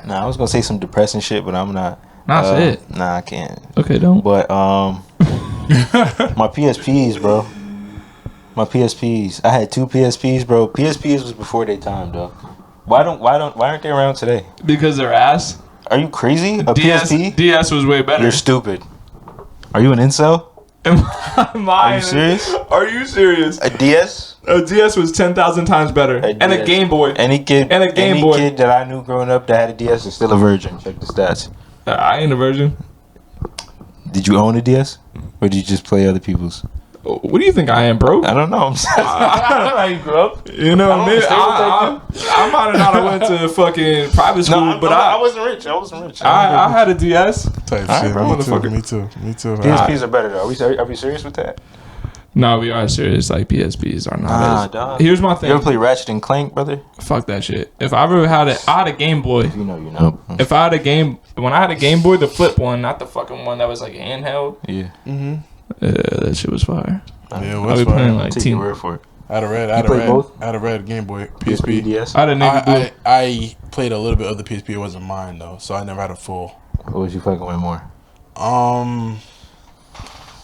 I was gonna say some depressing shit, but I'm not. That's it. Nah, I can't. Okay, don't. But my PSPs, bro. My PSPs. I had 2 PSPs, bro. PSPs was before their time, though. Why aren't they around today? Because they're ass. Are you crazy? A PSP? DS was way better. You're stupid. Are you an incel? Are you serious? Are you serious? A DS? A DS was 10,000 times better. And a Game Boy. Any kid that I knew growing up that had a DS is still a virgin. Check the stats. I ain't a virgin. Did you own a DS? Or did you just play other people's? What do you think I am, bro? I don't know. I don't know how you grew up. Maybe I might have not went to fucking private school, but I wasn't rich. I had a DS. Type right, shit. bro. Me too. PSPs are better though. Are we serious with that? No, we are serious. Like, PSPs are not. Dog. Here's my thing. You ever play Ratchet and Clank, brother? Fuck that shit. If I ever had I had a Game Boy. If you know. If I had a when I had a Game Boy, the flip one, not the fucking one that was like handheld. Yeah. That shit was fire. Yeah, I was playing like Take your word for it. I had a red Game Boy, PSP. DS? I had a navy blue. I played a little bit of the PSP. It wasn't mine though, so I never had a full. What was you fucking with more? Nah,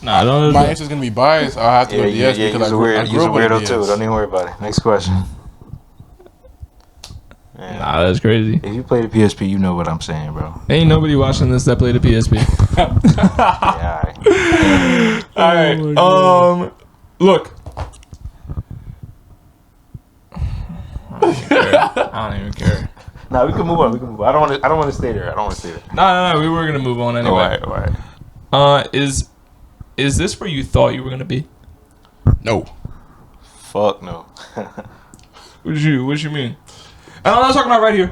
I don't know. My answer's gonna be biased. I'll have to go to DS because I grew up weirdo with too. DS. Don't even worry about it. Next question. Nah, that's crazy. If you play the PSP, you know what I'm saying, bro. Ain't nobody watching this that played a PSP. Yeah, all right. Look. I don't even care. Nah, we can move on. I don't want to stay there. No. We were gonna move on anyway. All right. Is this where you thought you were gonna be? No. Fuck no. What you mean? I'm not talking about right here.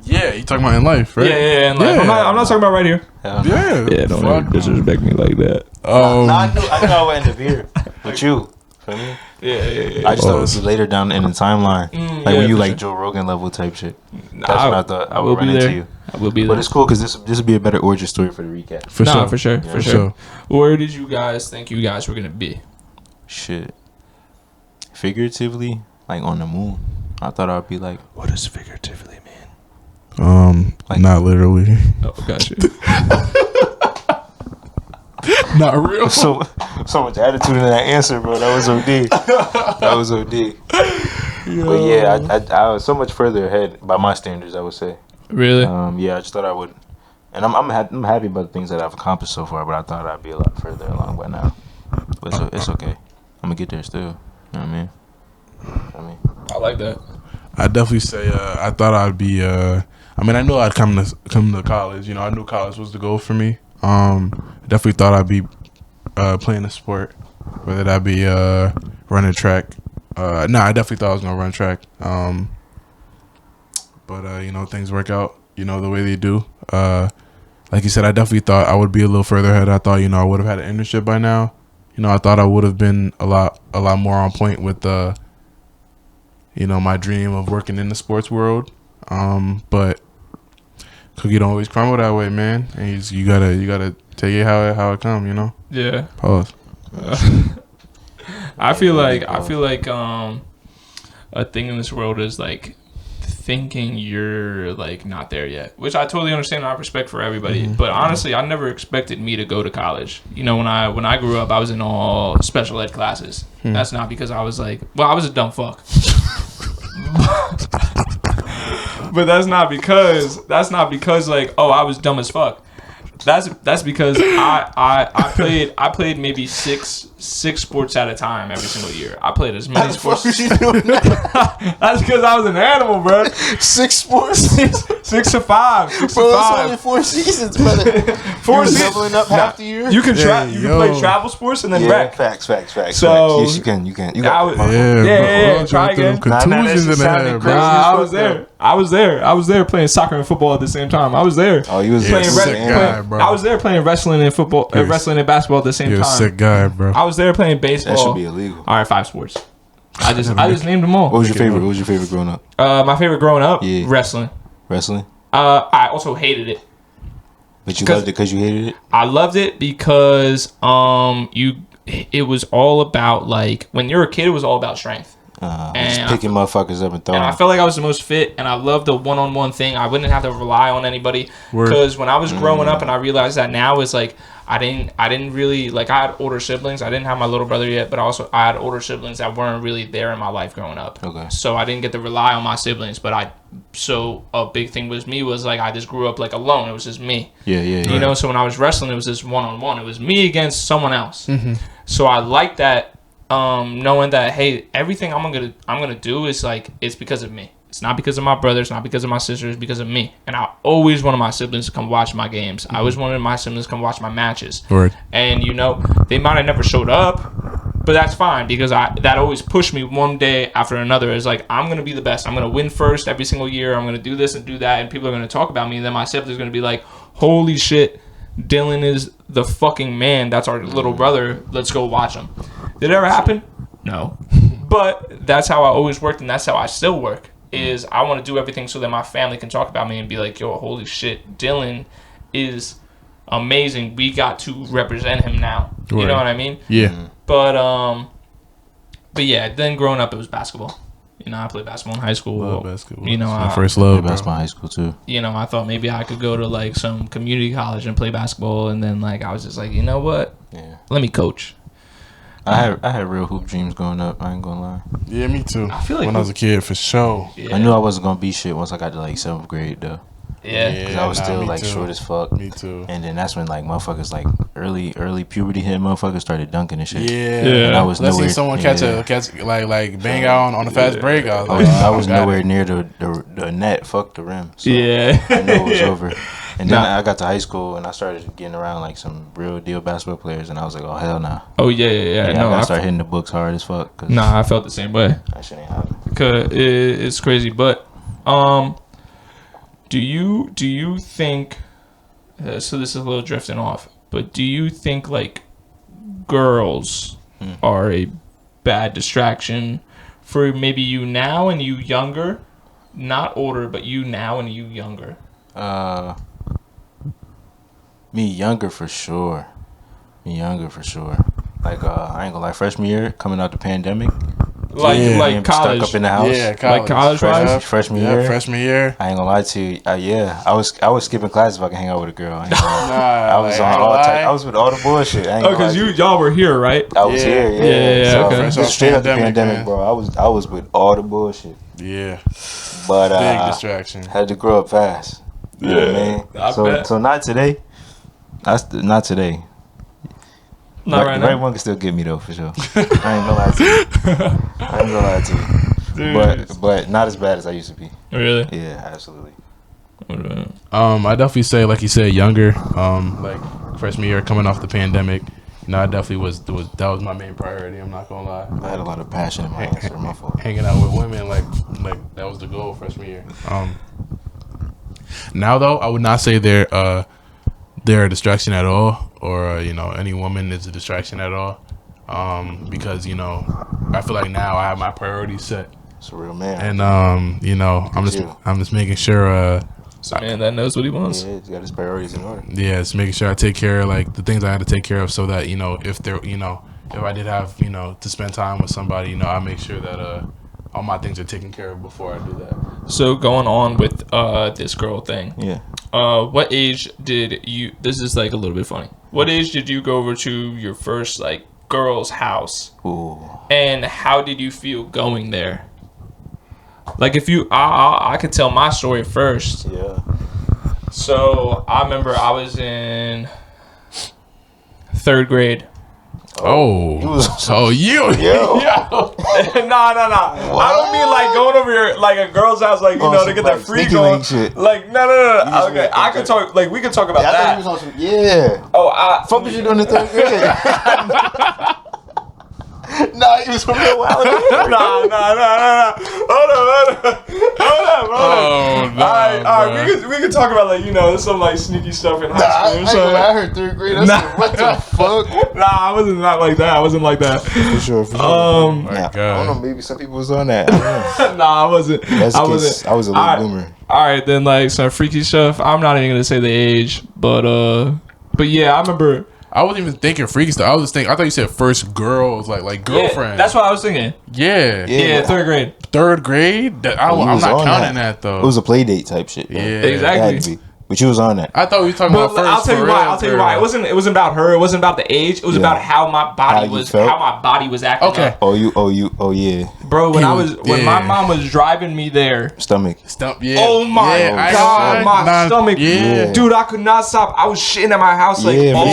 Yeah, you talking about in life, right? Yeah, in life. I'm not talking about right here. Yeah, don't ever disrespect me like that. I knew I would end up here with you. Feel me? Yeah. I just thought it was later down in the timeline, when you like Joe Rogan level type shit. That's what I thought I would run into you. I will be there. But it's cool because this would be a better origin story for the recap. For sure. Where did you guys think you guys were gonna be? Shit. Figuratively, like on the moon. I thought I'd be like. What does figuratively mean? Like, not literally. Oh, gotcha. Not real. So much attitude in that answer, bro. That was OD. But yeah, I was so much further ahead by my standards, I would say. Really? Yeah, I just thought I would. And I'm happy about the things that I've accomplished so far, but I thought I'd be a lot further along by now. But it's okay. I'm gonna get there still. You know what I mean? I like that. I definitely say I thought I'd be. I knew I'd come to college. I knew college was the goal for me. I definitely thought I'd be playing a sport, whether that be running track. I definitely thought I was gonna run track. But things work out, the way they do. like you said, I definitely thought I would be a little further ahead. I thought, I would have had an internship by now. I thought I would have been a lot more on point with my dream of working in the sports world. But cookie don't always crumble that way, man. And you gotta take it how it come, Yeah. Pause. I feel like a thing in this world is like thinking you're like not there yet, which I totally understand and I respect for everybody. But honestly, I never expected me to go to college. When I grew up, I was in all special ed classes. That's not because I was like, well, I was a dumb fuck. But that's not because like, oh, I was dumb as fuck. That's because I played maybe six sports at a time every single year. I played as many sports. That's because I was an animal, bro. 6 sports? 6 to 5. 6 Bro, to that's 5. only 4 seasons, brother. 4 seasons. Doubling up half the year? You can play travel sports and then rec. Facts. So yes, you can. You try again. Contusions in the head, bro. I was there playing soccer and football at the same time. I was there. Oh, you was playing sick guy, bro. I was there playing wrestling and football, wrestling and basketball at the same You're time. a sick guy, bro. I was there playing baseball. That should be illegal. All right, 5 sports. I just named them all. What was your favorite growing up? My favorite growing up, Yeah. wrestling. Wrestling? I also hated it. But you loved it because you hated it? I loved it because it was all about like when you're a kid, it was all about strength. Just picking motherfuckers up and throwing. And I felt like I was the most fit, and I loved the one-on-one thing. I wouldn't have to rely on anybody because when I was growing up, and I realized that now is like I didn't really like. I had older siblings. I didn't have my little brother yet, but I had older siblings that weren't really there in my life growing up. Okay. So I didn't get to rely on my siblings, but so a big thing was like I just grew up like alone. It was just me. Yeah. You know, so when I was wrestling, it was just one-on-one. It was me against someone else. So I liked that. Knowing that, hey, everything I'm gonna do is like it's because of me. It's not because of my brother. It's not because of my sister. It's because of me. And I always wanted my siblings to come watch my games. I always wanted my siblings to come watch my matches. Word. And they might have never showed up, but that's fine because that always pushed me one day after another. It's like I'm gonna be the best. I'm gonna win first every single year. I'm gonna do this and do that, and people are gonna talk about me. And then my siblings are gonna be like, "Holy shit, Dylan is the fucking man. That's our little brother. Let's go watch him." Did it ever happen? No. But that's how I always worked, and that's how I still work, is I want to do everything so that my family can talk about me and be like, yo, holy shit, Dylan is amazing. We got to represent him now. Right. You know what I mean? Yeah. But yeah, then growing up, it was basketball. I played basketball in high school. Love basketball. My first love. Basketball in high school too. I thought maybe I could go to like some community college and play basketball, and then like I was just like, you know what? Yeah. Let me coach. I had real hoop dreams growing up. I ain't gonna lie. Yeah, me too. I feel like when I was a kid, for sure. Yeah. I knew I wasn't gonna be shit once I got to like 7th grade though. Yeah. Because I was still like too. short as fuck. Me too. And then that's when like motherfuckers like early puberty hit, motherfuckers started dunking and shit. Yeah. And I was Let's nowhere. see someone catch like bang out on a fast break. I was nowhere near the net. Fuck the rim. So Yeah. I knew it was over. And then I got to high school and I started getting around like some real deal basketball players, and I was like, oh hell nah. Oh yeah. No, I started hitting the books hard as fuck. Cause I felt the same way. that shit ain't happen. Cause it's crazy, but do you think? So this is a little drifting off, but do you think like girls are a bad distraction for maybe you now and you younger, not older, but you now and you younger? Me younger for sure. Like I ain't gonna lie, freshman year coming out the pandemic. Like college. Stuck up in the house. Yeah, college. Like college wise? Freshman Yeah, year. freshman year. I ain't gonna lie to you. I was skipping classes if I can hang out with a girl. I ain't gonna lie. Nah, I was on all type. I was with all the bullshit. I ain't gonna lie Because to you. y'all were here, right? I was here. Yeah, So, okay. just straight out the pandemic, man. bro. I was with all the bullshit. Yeah. But Big distraction. had to grow up fast. You know what I mean? I bet. So not today. Not today. Not right the now. right one can still get me though, for sure. I ain't gonna lie to you. Dude. But not as bad as I used to be. Really? Yeah, absolutely. I definitely say, like you said, younger. Like freshman year, coming off the pandemic. I definitely that was my main priority. I'm not gonna lie. I had a lot of passion in my answer. My fault. Hanging out with women, like that was the goal freshman year. Now though, I would not say they're they're a distraction at all, or any woman is a distraction at all. Because I feel like now I have my priorities set. It's a real man. And I'm just making sure. It's a man that knows what he wants. Yeah, he's got his priorities in order. Yeah, it's making sure I take care of like the things I had to take care of, so that if there if I did have to spend time with somebody, I make sure that all my things are taken care of before I do that. So going on with this girl thing. Yeah. What age did you? This is like a little bit funny. What age did you go over to your first like girl's house? Ooh. And how did you feel going there? Like if you, I could tell my story first. Yeah. So I remember I was in 3rd grade. Oh, you. Yeah. Nah. I don't mean like going over your like a girl's house, like to get that free going. Like no. Okay, I could talk. Like we could talk about that. Yeah. Oh, fuck was you doing in 3rd grade? Nah, he was from a while ago. Nah. Hold on. Oh, no, all right. We can talk about like some like sneaky stuff in high school. I heard 3rd grade. What the fuck? Nah, I wasn't not like that. I wasn't like that. For sure. My God. I don't know. Maybe some people was on that. Nah, I wasn't. I wasn't. I was a late boomer. All right, then like some freaky stuff. I'm not even gonna say the age, but yeah, I remember. I wasn't even thinking freaky stuff. I thought you said first girls, like girlfriend. Yeah, that's what I was thinking. Yeah. Yeah, 3rd grade. 3rd grade? I'm not counting that though. It was a play date type shit. Yeah, exactly. But you was on that. I thought we were talking about first. I'll tell you why. It wasn't about her. It wasn't about the age. It was about how my body was acting. Okay. Up. Oh yeah. Bro, when my mom was driving me there. Stomach. Yeah. Oh my God, my stomach. Yeah. Dude, I could not stop. I was shitting at my house like all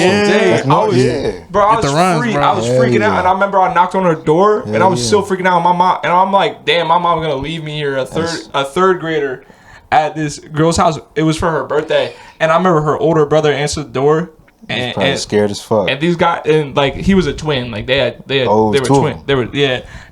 day. Bro, I was freaking out, and I remember I knocked on her door, and I was still freaking out. My mom, and I'm like, damn, my mom's gonna leave me here, a third grader, at this girl's house. It was for her birthday, and I remember her older brother answered the door. And probably scared as fuck. And these guys, and like he was a twin, like they were twins. They were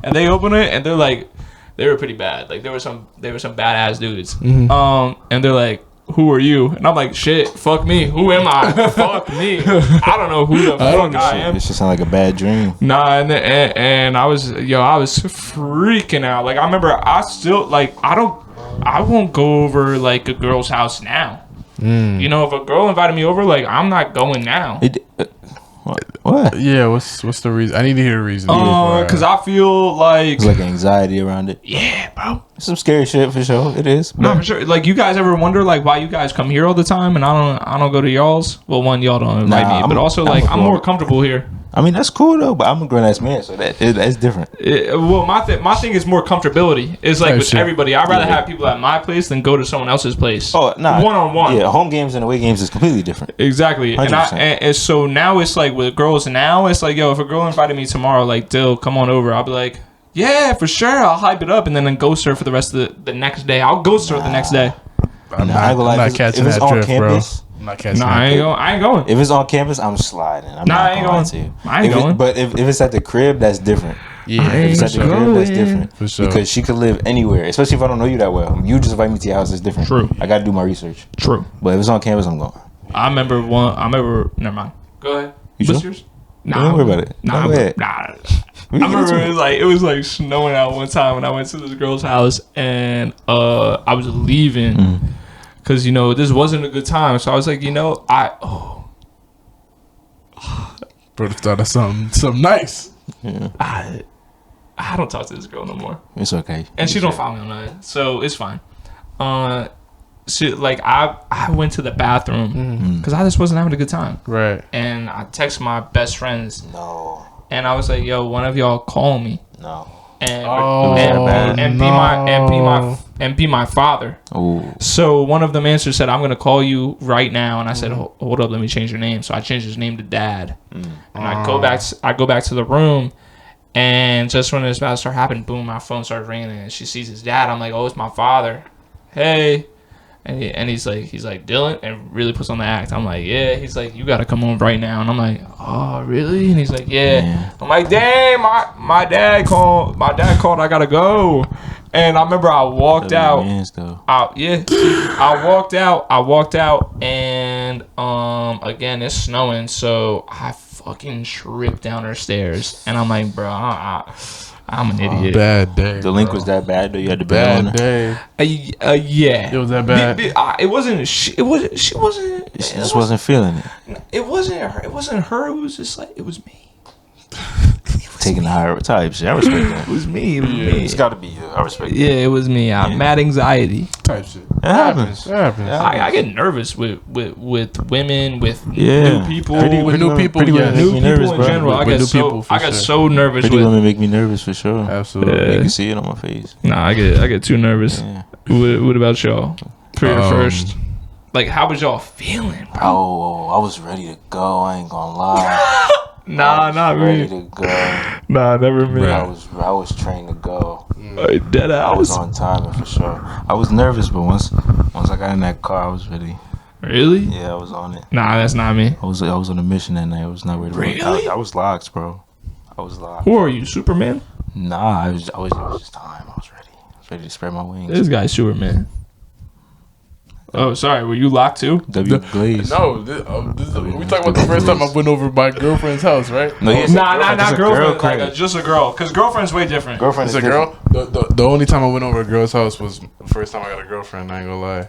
and they opened it, and they're like, they were pretty bad. Like they were some badass dudes. Mm-hmm. And they're like, who are you? And I'm like, shit, fuck me. Who am I? Fuck me. I don't know who the fuck I am. This just sound like a bad dream. Nah, and I was freaking out. Like I remember, I still like I won't go over like a girl's house now. If a girl invited me over, like I'm not going now. What? Yeah, what's the reason? I need to hear the reason. Because I feel like it's like anxiety around it. Yeah, bro. It's some scary shit for sure. It is. No, for sure. Like you guys ever wonder like why you guys come here all the time and I don't go to y'all's? Well, one, y'all don't invite me, but also like I'm more comfortable here. I mean, that's cool though, but I'm a grown ass man, so that's different. Well, my thing is more comfortability. It's like with everybody. I'd rather have people at my place than go to someone else's place. Oh, nah. 1-on-1. Yeah, home games and away games is completely different. Exactly. 100%. And so now it's like with girls now, it's like, yo, if a girl invited me tomorrow, like, Dill, come on over. I'll be like, yeah, for sure. I'll hype it up and then ghost her for the rest of the next day. I'll ghost her the next day. I'm not catching that drift, campus, bro. I'm not catching I ain't going. If it's on campus, I'm sliding. I ain't going. To you. I ain't going. But if it's at the crib, that's different. Yeah, if it's at the crib, that's different. For sure. Because she could live anywhere, especially if I don't know you that well. You just invite me to your house, it's different. True. I got to do my research. True. But if it's on campus, I'm going. I remember. Never mind. Go ahead. What's yours? Nah, don't worry about it. Nah. I remember it was like snowing out one time when I went to this girl's house and I was leaving because this wasn't a good time. So I was like, Brother thought of something nice. Yeah. I don't talk to this girl no more. It's okay. And she don't follow me on that, so it's fine. She like I went to the bathroom because I just wasn't having a good time. Right. And I text my best friends. No. And I was like, yo, one of y'all call me. No. And be my father. Ooh. So one of them answered, said, I'm gonna call you right now. And I said, hold up, let me change your name. So I changed his name to Dad. And I go back to the room, and just when it's about to start happening, boom, my phone started ringing, and she sees his dad. I'm like, oh, it's my father. Hey. And he's like Dylan, and really puts on the act. I'm like, yeah. He's like, you gotta come home right now. And I'm like, oh, really? And he's like, yeah. I'm like, dang, my dad called. I gotta go. And I remember I walked out. I walked out, and and again, it's snowing, so I fucking tripped down her stairs, and I'm like, bro, I'm an idiot. Bad day. The link was that bad though. You had to bail on Bad it. day. Yeah. It was that bad. It wasn't. She wasn't. She just wasn't feeling it. It wasn't her. It wasn't her. It was just like it was me. Taking the higher type shit. I respect that. It was me. It was me. It's got to be you. I respect that. Yeah, it was me. I mad anxiety. Type shit. It happens. It happens. I get nervous with women, with Yeah. new people, With with new people, pretty yeah. women make new me people nervous, in bro. general. With new people, for I got sure. so nervous Pretty with. women make me nervous for sure. Absolutely. You can see it on my face. Nah, I get too nervous. Yeah. What about y'all? For your first, like, how was y'all feeling, bro? Oh, I was ready to go. I ain't gonna lie. Nah, not ready me. to go. Nah, never me. I was trained to go. Dead I was ass. on time for sure. I was nervous, but once I got in that car, I was ready. Really? Yeah, I was on it. Nah, that's not me. I was on a mission that night. I was not ready. Really? I was locked, bro. I was locked. Who are you, Superman? Nah, it was just time. I was ready. I was ready to spread my wings. This guy's Superman. Oh, sorry. Were you locked too? W Glaze. No, we talking about the first time I went over my girlfriend's house, right? No, yes, Nah, not girlfriend. crib. Like just a girl. Cause girlfriend's way different. Girlfriend It's is a girl. The only time I went over a girl's house was the first time I got a girlfriend. I ain't gonna lie.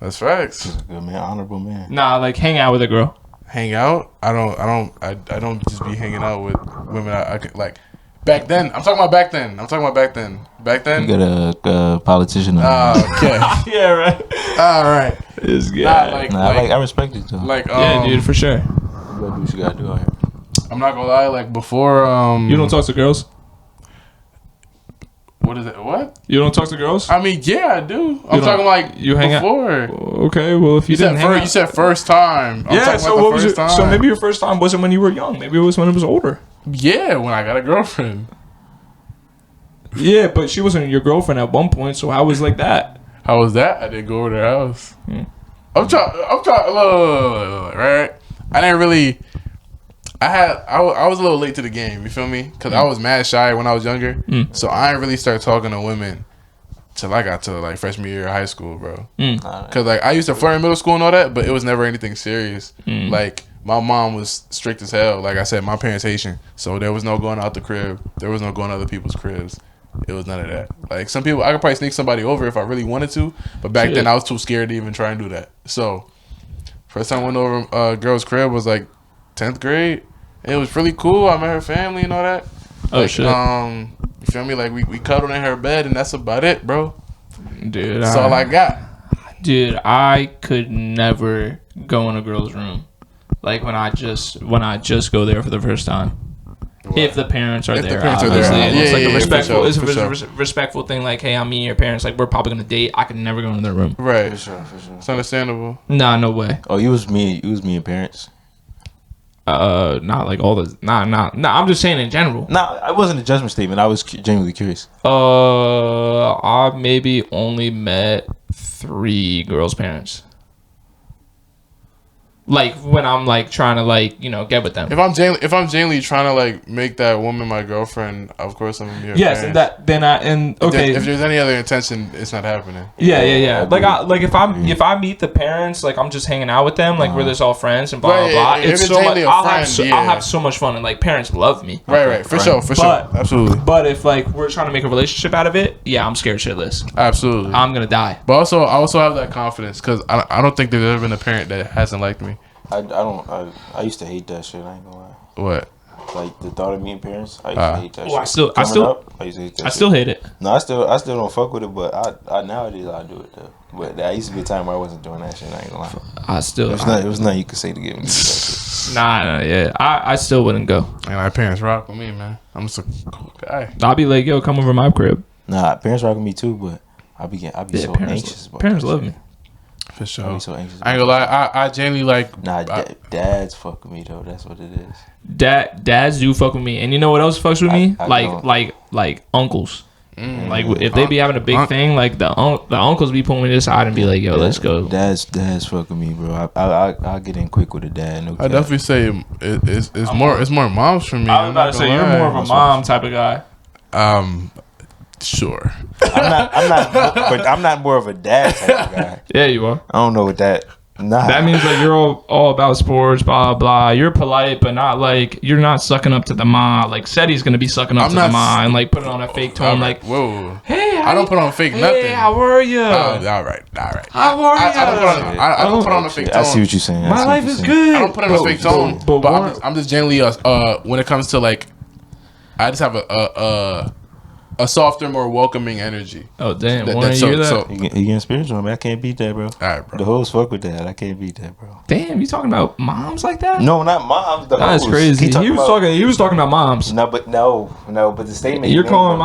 That's facts. He's a good man, honorable man. Nah, like hang out with a girl. Hang out. I don't just be hanging out with women. I could like back then. I'm talking about back then. Back You then. got a politician. Okay. Yeah, right. All right. This guy. Nah, I respect it too. like yeah, dude, for sure. You gotta do what you gotta do out here. I'm not gonna lie. Like before. You don't talk to girls? What is it? What? You don't talk to girls? I mean, yeah, I do. I'm don't- talking like you hang out- before. Okay, well if you, You said didn't hang out, you said first time. I'm yeah. talking So about what the was first your, time. so maybe your first time wasn't when you were young. Maybe it was when it was older. Yeah, when I got a girlfriend. Yeah, but she wasn't your girlfriend at one point. So how was like that? How was that? I didn't go over their house. Hmm. I'm trying. Look, right? I didn't really. I was a little late to the game. You feel me? Because I was mad shy when I was younger. So I didn't really start talking to women till I got to like freshman year of high school, bro. Because like I used to flirt in middle school and all that, but it was never anything serious. Like my mom was strict as hell. Like I said, my parents Haitian, so there was no going out the crib. There was no going to other people's cribs. It was none of that. Like some people, I could probably sneak somebody over if I really wanted to, but back then I was too scared to even try and do that. So first time I went over a girl's crib was like 10th grade. It was really cool. I met her family and all that. Oh like, shit, you feel me? Like we cuddled in her bed and that's about it, bro. dude. That's all I got. Dude, I could never go in a girl's room. Like when I just go there for the first time. If the parents are If the there, parents are there, obviously. And it's like a yeah, respectful, for sure. it's a respectful thing. Like, hey, I'm meeting your parents. Like, we're probably gonna date. I could never go in their room. Right. For sure. It's understandable. Nah, no way. Oh, you was me and parents. Not like all the. Nah. I'm just saying in general. Nah, it wasn't a judgment statement. I was genuinely curious. I maybe only met 3 girls' parents. Like when I'm like trying to like get with them. If I'm genuinely trying to like make that woman my girlfriend, of course I'm gonna be her Yes, parents. okay. If there's any other intention, it's not happening. Yeah. Like if I meet the parents, like I'm just hanging out with them, like we're just all friends and blah Right, blah blah. if It's it's so much. genuinely a I'll friend, have so much fun, and like parents love me. Right. For sure. But- Absolutely. But if like we're trying to make a relationship out of it, yeah, I'm scared shitless. Absolutely. I'm gonna die. But also, I also have that confidence because I don't think there's ever been a parent that hasn't liked me. I used to hate that shit. I ain't gonna lie. What? Like the thought of meeting parents. I used to hate that Oh, shit. I still I used to hate that I shit. still hate it. No, I still don't fuck with it, but I nowadays I do it though. But there used to be a time where I wasn't doing that shit. I ain't gonna lie. I still. It was nothing you could say to get me to do that shit. Nah, yeah. I still wouldn't go. And my parents rock with me, man. I'm just a cool guy. I'll be like, yo, come over my crib. Nah, parents rock with me too, but I be so anxious about Parents that love shit. me. For I sure. be so anxious. I ain't gonna lie. I genuinely like. Nah, dads fuck with me though. That's what it is. Dads do fuck with me, and you know what else fucks with me? I don't. Like uncles. Like if they be having a big thing, like the uncles be pulling me to the side and be like, "Yo, let's go." Dads fuck with me, bro. I'll get in quick with a dad. No I cap. definitely say it's more moms for me. I was about to say you're more of a mom type of guy. Sure. I'm not, but I'm not more of a dad type of guy. Yeah, you are. I don't know what that. Nah. That means like you're all about sports, blah blah. You're polite, but not like you're not sucking up to the ma. Like Ceddy's gonna be sucking up to the ma and like putting on a fake tone. Like, whoa, hey, I don't put on fake nothing. Hey, how are you? All right. How are you? I don't put on a fake tone. I see what you're saying. My life is good. I don't put on a fake tone, but I'm just generally when it comes to like, I just have a softer, more welcoming energy. Oh damn! Want to hear that? You getting spiritual, man? I can't beat that, bro. All right, bro. The hoes fuck with that. I can't beat that, bro. Damn, you talking about moms like that? No, not moms. That's hoes. crazy. He was talking about moms. No, but the statement You're calling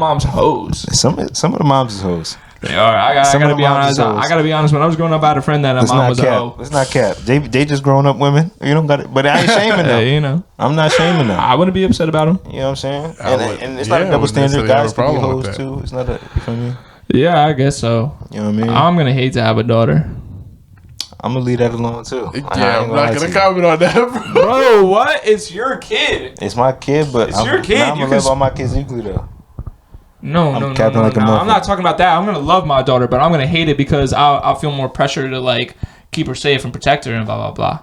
moms hoes. Some of the moms is hoes. All right, I gotta be honest. I gotta be honest. When I was growing up, I had a friend that mom was a hoe. It's not cap. They just grown up women. You don't got it. But I ain't shaming them. You know, I'm not shaming them. I wouldn't be upset about them. You know what I'm saying? And it's not a double standard. Guys can be hoes too. It's not a. You feel me? Yeah, I guess so. You know what I mean? I'm gonna hate to have a daughter. I'm gonna leave that alone too. Yeah, I'm not gonna comment on that, bro. Bro, what? It's your kid. It's my kid, but it's your kid. I'm gonna love all my kids equally though. No. I'm not talking about that. I'm gonna love my daughter, but I'm gonna hate it because I'll feel more pressure to like keep her safe and protect her and blah blah blah.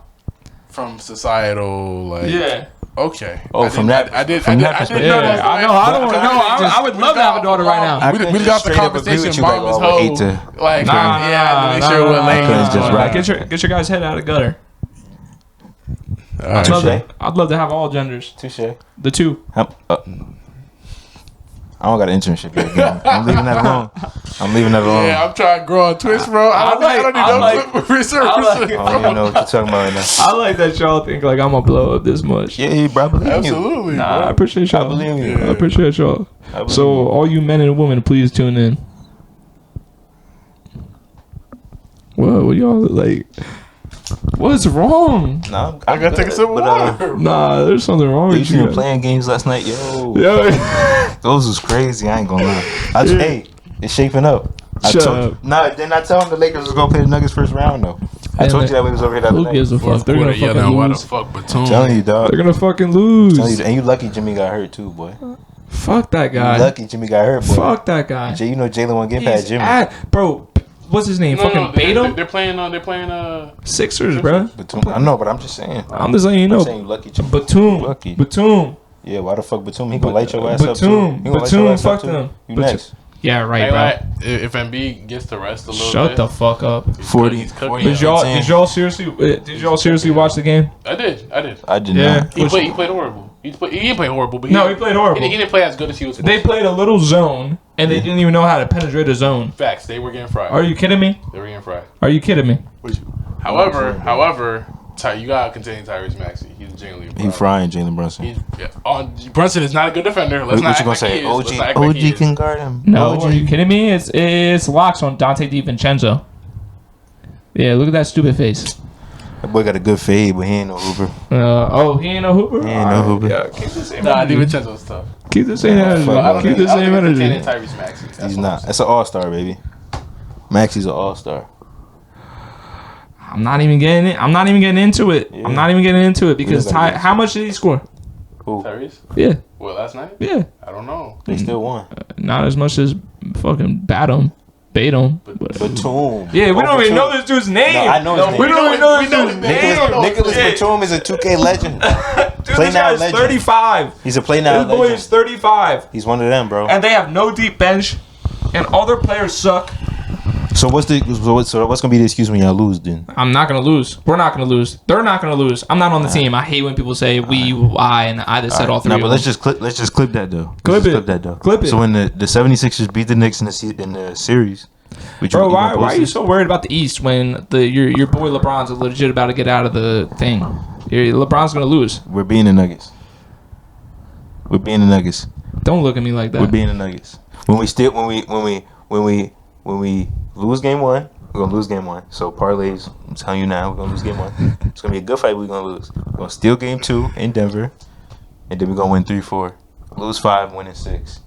From societal, like yeah. Okay. Oh, from that perspective. Yeah, I know. I would love to have a daughter right now. We got the conversation. Mom is hoe. Like, yeah, make sure what lane. Get your guy's head out of the gutter. I'd love to have all genders. Touche. The two. I don't got an internship yet. I'm leaving that alone. Yeah, I'm trying to grow on Twitch, bro. I don't need no research. I don't even know what you're talking about right now. I like that y'all think like I'm gonna blow up this much. Yeah, bro, I believe you. Absolutely. Nah, I appreciate y'all. I believe you. I appreciate y'all. So all you men and women, please tune in. What y'all like? What's wrong? Nah, I gotta take a sip of water. Nah, there's something wrong with you. You been playing games last night, yo. Those was crazy. I ain't gonna lie. Hey, it's shaping up. Shut up. Didn't I tell him the Lakers was gonna play the Nuggets first round though? I told you that we was over here the other night. Who gives a fuck? They're gonna fucking lose. Why the fuck Batum? I'm telling you, dog. They're gonna fucking lose. And you lucky Jimmy got hurt too, boy. Fuck that guy. You lucky Jimmy got hurt, boy. Fuck that guy. You know Jalen won't get past Jimmy. Bro, what's his name? They're playing Sixers, bro. Batum. I know, but I'm just saying. I'm just letting you know. I'm saying lucky Jimmy. Batum. Yeah, why the fuck Batum? He gonna light your ass up too. Batum, fuck them. You next. Yeah, right, bro. If Embiid gets to rest a little bit. Shut the fuck up. 40. Did y'all seriously watch the game? I did. I did not. He played horrible. He didn't play horrible, but he played horrible. He didn't play as good as he was supposed to. They played a little zone, and they didn't even know how to penetrate a zone. Facts. They were getting fried. Are you kidding me? They were getting fried. Are you kidding me? However, you gotta contain Tyrese Maxey. He's genuinely. He frying Jalen Brunson. Brunson is not a good defender. Let's not. What you gonna say? OG can guard him. No, are you kidding me? It's locks on Dante DiVincenzo. Yeah, look at that stupid face. That boy got a good fade, but he ain't no hooper. He ain't no hooper? He ain't no hooper. Yeah, keep the same energy. DiVincenzo's tough. Keep the same energy. Keep the same energy. Tyrese Maxey. He's not. That's an all-star, baby. Maxey's an all-star. I'm not even getting into it. Yeah. I'm not even getting into it because how much did he score? Who? Tyrese? Yeah. What, last night? Yeah. I don't know. They still won. Not as much as fucking Batum. Batum. Batum. Yeah, we don't even know this dude's name. No, I know his name. We don't even know this dude's name. Nicholas Batum is a 2K legend. Dude, this guy is 35. He's a play now legend. This boy is 35. He's one of them, bro. And they have no deep bench, and all their players suck. So what's gonna be the excuse when y'all lose then? I'm not gonna lose. We're not gonna lose. They're not gonna lose. I'm not on the team. I hate when people say we, I, and I just said all three. No, but let's just clip that though. Clip it. So when the 76ers beat the Knicks in the series, bro, why are you so worried about the East when your boy LeBron's legit about to get out of the thing? LeBron's gonna lose. We're being the Nuggets. Don't look at me like that. We're being the Nuggets. When we lose game one, we're gonna lose game one. So parlays, I'm telling you now, we're gonna lose game one. It's gonna be a good fight. We're gonna lose. We're gonna steal game 2 in Denver, and then we're gonna win 3-4, lose 5, win 6.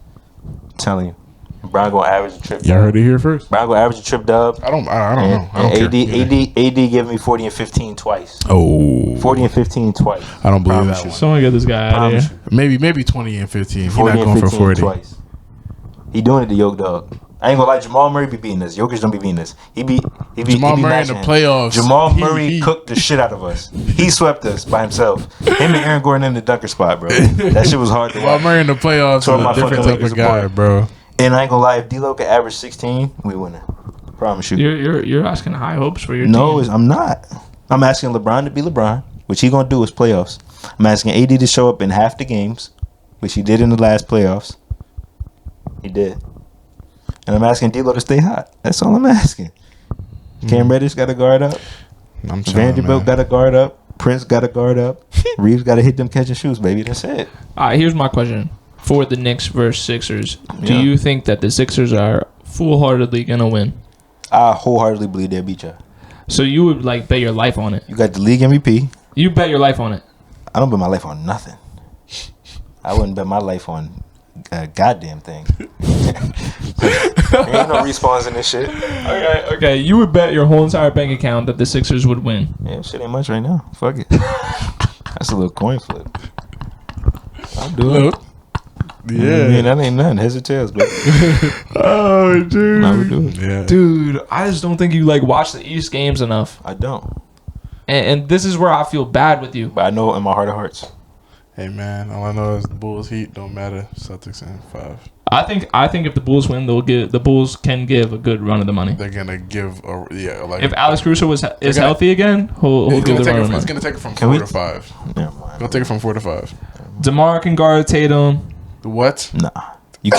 I'm telling you, Brian gonna average a trip. Y'all heard it here first. Brian gonna average a trip dub. I don't know. AD giving me 40 and 15 twice. Oh, 40 and 15 twice. I don't believe that one. Someone get this guy out of here. Maybe 20 and 15. He's 40 not going and 15 for 40. Twice. He doing it to Yoke Dog. I ain't gonna lie, Jamal Murray be beating us. Jokic don't be beating us. He be Jamal Murray in the matching. playoffs. Jamal Murray cooked the shit out of us. He swept us by himself. Him and Aaron Gordon in the dunker spot, bro. That shit was hard to Jamal watch. Murray in the playoffs Tore is my a different fucking type Lakers of guy, apart. bro. And I ain't gonna lie, if D-Lo could average 16, we winning. Promise you. You're asking high hopes for your No, team. I'm not. I'm asking LeBron to be LeBron, which he gonna do is playoffs. I'm asking AD to show up in half the games, which he did in the last playoffs. He did. And I'm asking D-Lo to stay hot. That's all I'm asking. Cam Reddish got to guard up. I'm chilling, Vanderbilt man. got to guard up. Prince got to guard up. Reeves got to hit them catch and shoots, baby. That's it. All right, here's my question for the Knicks versus Sixers. Do Yeah. you think that the Sixers are full-heartedly gonna win? I wholeheartedly believe they'll beat you. So you would like bet your life on it? You got the league MVP. You bet your life on it? I don't bet my life on nothing. I wouldn't bet my life on a goddamn thing. There ain't no respawns in this shit. Okay. You would bet your whole entire bank account that the Sixers would win. Yeah, shit ain't much right now. Fuck it. That's a little coin flip. I'll do it. Look. Yeah. I mean, that ain't nothing. Heads or tails, but Oh, dude. no, we do it. Yeah. Dude, I just don't think you like watch the East games enough, I don't. and this is where I feel bad with you. But I know in my heart of hearts. Hey, man. All I know is the Bulls Heat don't matter. Celtics in 5. I think if the Bulls win, the Bulls can give a good run of the money. They're gonna give like If Alex Caruso is gonna- healthy again, he'll it's give gonna the take run it of from, the it's money. gonna take it from Can 4 we- to 5. Never mind. Gonna take it from 4 to 5. DeMar can guard Tatum. What? Nah. You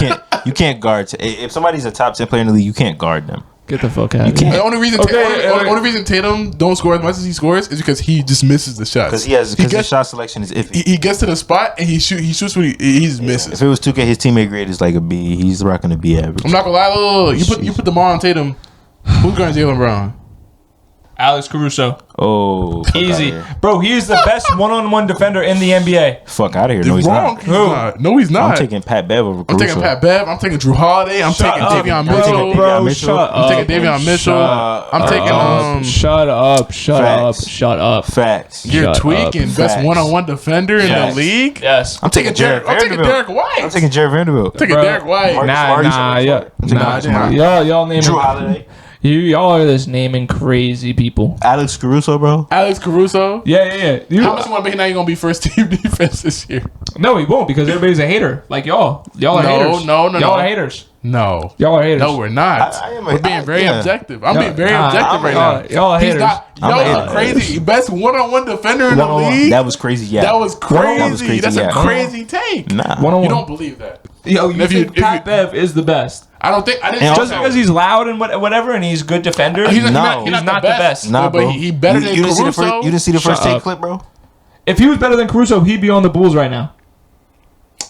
can't guard. If somebody's a top 10 player in the league, you can't guard them. Get the fuck out of can't. here. The only reason, only reason Tatum don't score as much as he scores is because he just misses the shots. Because his gets, shot selection is iffy. he gets to the spot and he shoots what he just misses. If it was 2K, his teammate grade is like a B. He's rocking a B average. I'm not gonna lie. Look, you put DeMar on Tatum. Who's guarding Jaylen Brown? Alex Caruso. Oh, fuck Easy. outta here. Bro, he is the best one-on-one defender in the NBA. Fuck out of here. No, he's wrong. not. He's not. No, he's not. I'm taking Pat Bev over I'm Caruso. taking Pat Bev. I'm taking Drew Holiday. I'm taking Davion bro. Mitchell. Davion Mitchell. Shut I'm up. taking Davion Mitchell. I'm taking Shut up. Facts. Shut up. Facts. You're Shut tweaking. up. Best Facts. one-on-one defender in Yes. the league. Yes. I'm taking Jared I'm taking Vanderbilt. Derek White. I'm taking Jared Vanderbilt. I'm taking Bro. Derek White. Marcus Nah, Smart, yeah. I'm taking Marcus Smart. Y'all naming Drew Holiday. y'all are just naming crazy people. Alex Caruso, bro. Alex Caruso. Yeah. How much you want to bet now you're going to be first team defense this year? No, he won't because everybody's a hater. Like y'all. Y'all are No, haters. no. Y'all are haters. No. Y'all are haters. No, we're not. I am We're being very yeah. objective. I'm No, being very nah, objective right y'all- now. y'all are He's haters. not. I'm a Y'all hater. are crazy. Best one-on-one defender in the league. That was crazy. Yeah. That was crazy. That's yeah. a crazy take. Nah. One-on-one. You don't believe that. Yo, you If you- think Pat Bev is the best? I don't think. I didn't And say Just that. because he's loud and whatever, and he's a good defender. He's No. not the best. Nah, but bro. he better than you didn't see the Caruso. first, you didn't see the first Shut take up. clip, bro? If he was better than Caruso, he'd be on the Bulls right now.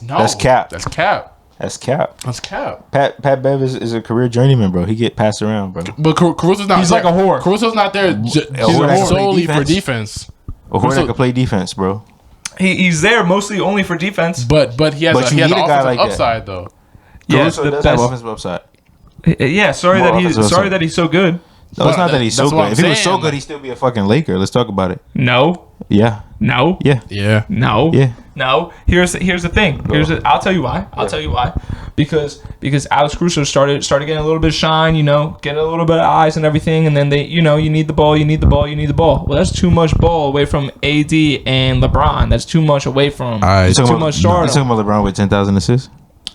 No, That's cap. That's cap. That's cap. That's cap. Pat Bev is a career journeyman, bro. He get passed around, bro. But Caruso's not. He's there. like a whore. Caruso's not there whore that can solely play for defense. defense. A whore that can play defense, bro. He's there mostly only for defense. But he has But he you has need an a guy offensive like that. upside though. Yeah, Caruso the does have best. offensive upside. Yeah, sorry More that offensive upside. he's so good. No, it's not that he's so That's what good. I'm If he was so saying. good, he'd still be a fucking Laker. Let's talk about it. No, Yeah. no, Yeah. Yeah. no, Yeah. no. Here's the thing. I'll tell you why. I'll tell you why. Because Alex Caruso started getting a little bit of shine, getting a little bit of eyes and everything, and then you need the ball. Well, that's too much ball away from AD and LeBron. That's too much away from Alright. too much You stardom. talking about LeBron with 10,000 assists?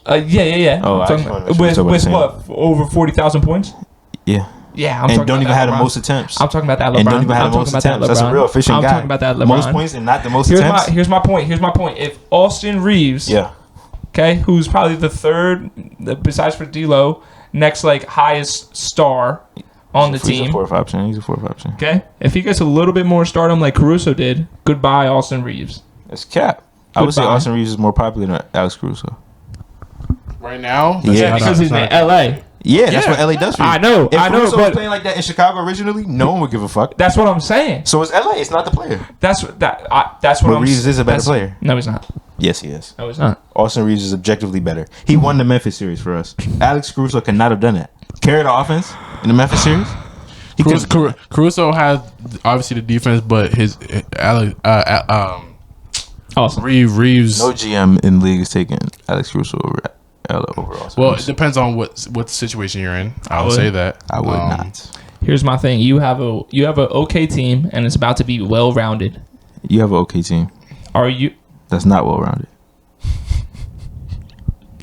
Yeah. Oh, I'm I talking just wanted to about- make sure with we're talking what over 40,000 points? Yeah. Yeah, I'm And talking don't about even that have the LeBron. most attempts. I'm talking about that LeBron. And don't even have I'm the talking most about that attempts. That's a LeBron. real efficient I'm guy. talking about that LeBron. Most points and not the most attempts. Here's my point. If Austin Reeves, okay, who's probably the third, besides for D'Lo, next highest star on the He's a team. 4 or 5 option. He's a 4 or 5 option. Okay, if he gets a little bit more stardom like Caruso did, goodbye Austin Reeves. It's cap. I would say Goodbye. Austin Reeves is more popular than Alex Caruso. Right now. Yeah, because he's in LA. Yeah, that's Yeah. what LA does for you. I know, If I know, Caruso was but playing like that in Chicago originally, no one would give a fuck. that's what I'm saying. So it's LA. It's not the player. That's what But I'm. Reeves is a better that's- player. No, he's not. Yes, he is. No, he's not. Austin Reeves is objectively better. He won the Memphis series for us. Alex Caruso could not have done that. Carried the offense in the Memphis series. He couldn't. Caruso has obviously the defense, but his Awesome. Reeves. No GM in the league is taking Alex Caruso over overall. Well, it depends on what situation you're in. I would say that. I would not. Here's my thing. You have a okay team, and it's about to be well rounded. You have an okay team. Are you? That's not well rounded.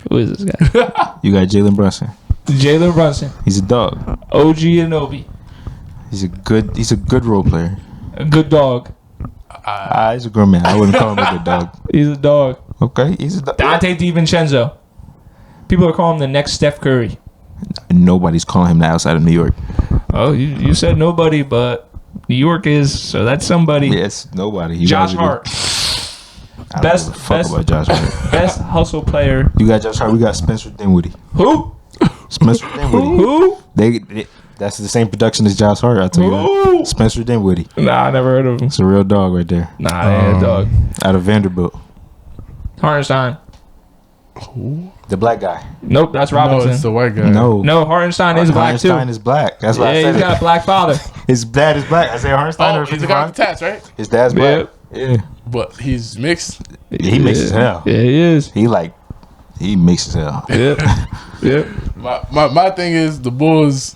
Who is this guy? You got Jalen Brunson. Jalen Brunson. He's a dog. OG Anunoby. He's a good role player. A good dog. He's a grown man. I wouldn't call him a good dog. He's a dog. Okay, he's a dog. Dante DiVincenzo. People are calling him the next Steph Curry. Nobody's calling him that outside of New York. Oh, you said nobody, but New York is, so that's somebody. Yes, nobody. You Josh guys are Hart. good. I don't give a fuck about Josh Hart. Best hustle player. You got Josh Hart. We got Spencer Dinwiddie. Who? Spencer Dinwiddie. Who? They that's the same production as Josh Hart. I'll tell you Who? that. Spencer Dinwiddie. Nah, I never heard of him. It's a real dog right there. Nah, they ain't a dog. Out of Vanderbilt. Hartenstein. The black guy. Nope, that's No, Robinson. it's the white guy. No, Hartenstein is black too. Hartenstein is black. That's why I Yeah, said he's got a it. black father. His dad is black. I say Hartenstein Oh, or he's the guy with the tats, right? His dad's black. Yeah. But he's mixed. He makes as hell. Yeah, he is. He makes as hell. Yep. Yep. My thing is the Bulls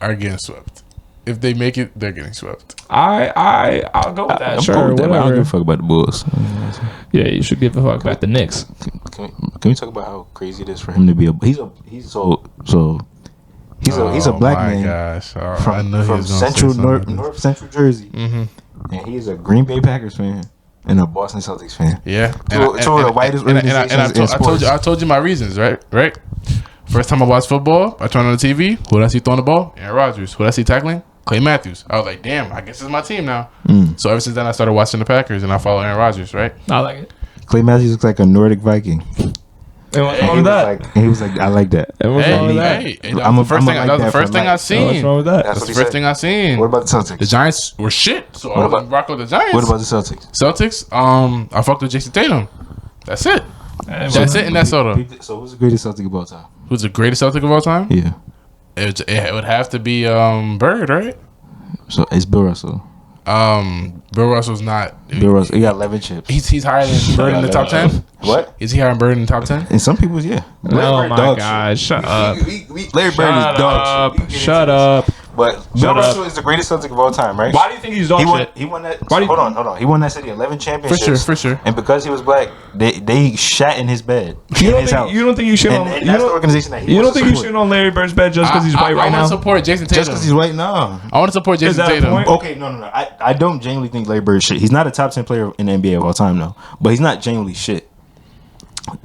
are getting swept. If they make it, they're getting swept. I'll go with that. I'm Sure, cool with that, but I don't whatever. give a fuck about the Bulls. Yeah, you should give a fuck about the Knicks. Can we talk about how crazy it is for him to be he's a black man Gosh. I from know he was gonna central say something. north central Jersey, and he's a Green Bay Packers fan and a Boston Celtics fan. Yeah. Two of the whitest organizations in sports. I told you my reasons, right? Right. First time I watched football, I turned on the TV. Who did I see throwing the ball? Aaron Rodgers. Who did I see tackling? Clay Matthews. I was like, damn, I guess it's my team now. So ever since then, I started watching the Packers and I follow Aaron Rodgers, right? I like it. Clay Matthews looks like a Nordic Viking. And what's wrong with that? He was like, I like that. And what's wrong with that? That was the first thing I What's seen. wrong with that? That's That's what the he first said. thing I seen. What about the Celtics? The Giants were shit, so I was rock with the Giants. What about the Celtics? Celtics? I fucked with Jason Tatum. That's it. That's it in that soda. So who's the greatest Celtic of all time? Who's the greatest Celtic of all time? Yeah. It would have to be Bird, right? So it's Bill Russell. Bill Russell's not. Bill Russell. He got 11 chips. He's higher than Bird in the top 10. What? Is he higher than Bird in the top 10? And some people's, yeah. Oh my God! Shut up! Larry Bird is dog shit. Shut up! But Bill Russell is the greatest Celtic of all time, right? Why do you think he's dog shit? He won that. Why do you- Hold on. He won that city 11 championships. For sure. And because he was black, they shat in his bed. You in don't his think house. you don't think you should on And you that's the don't, organization that he you don't wants to think you support. should on Larry Bird's bed just because he's white right I now? want to support Jason Tatum. Just because he's white? No. I want to support Jason that a Tatum. point? Okay, no. I don't genuinely think Larry Bird is shit. He's not a top 10 player in the NBA of all time, though. But he's not genuinely shit.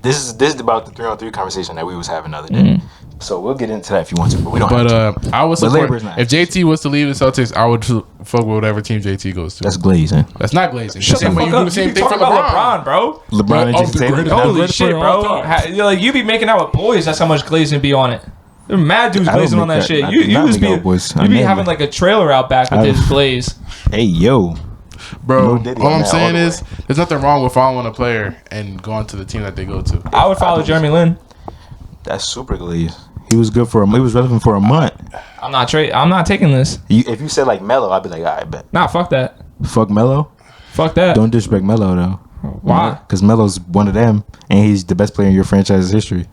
This is about the 3-on-3 conversation that we was having the other day. So we'll get into that if you want to, but we don't have to. I would support. Labor's not. If JT was to leave the Celtics, I would fuck with whatever team JT goes to. That's glazing. That's not glazing. Shut the Same way fuck you do up. the same You thing for talk about LeBron. bro. LeBron and Oh, Jason the Tatum. greatest- Holy greatest shit, player of bro! all time. Like you be making out with boys. That's how much glazing be on it. There are mad dudes I don't glazing on make that that- shit. I You do not just make be out with boys. I you be never. having like a trailer out back with I- this glaze. Hey, yo. Bro, No Diddy all on I'm that saying all the is there's nothing wrong with following a player and going to the team that they go to. I would follow Jeremy Lin. That's super glazed. He was good for he was relevant for a month. I'm not taking this. If you said like Melo, I'd be like, I bet. Nah, fuck that. Fuck Melo. Fuck that. Don't disrespect Melo though. Why? Because Melo's one of them, and he's the best player in your franchise's history.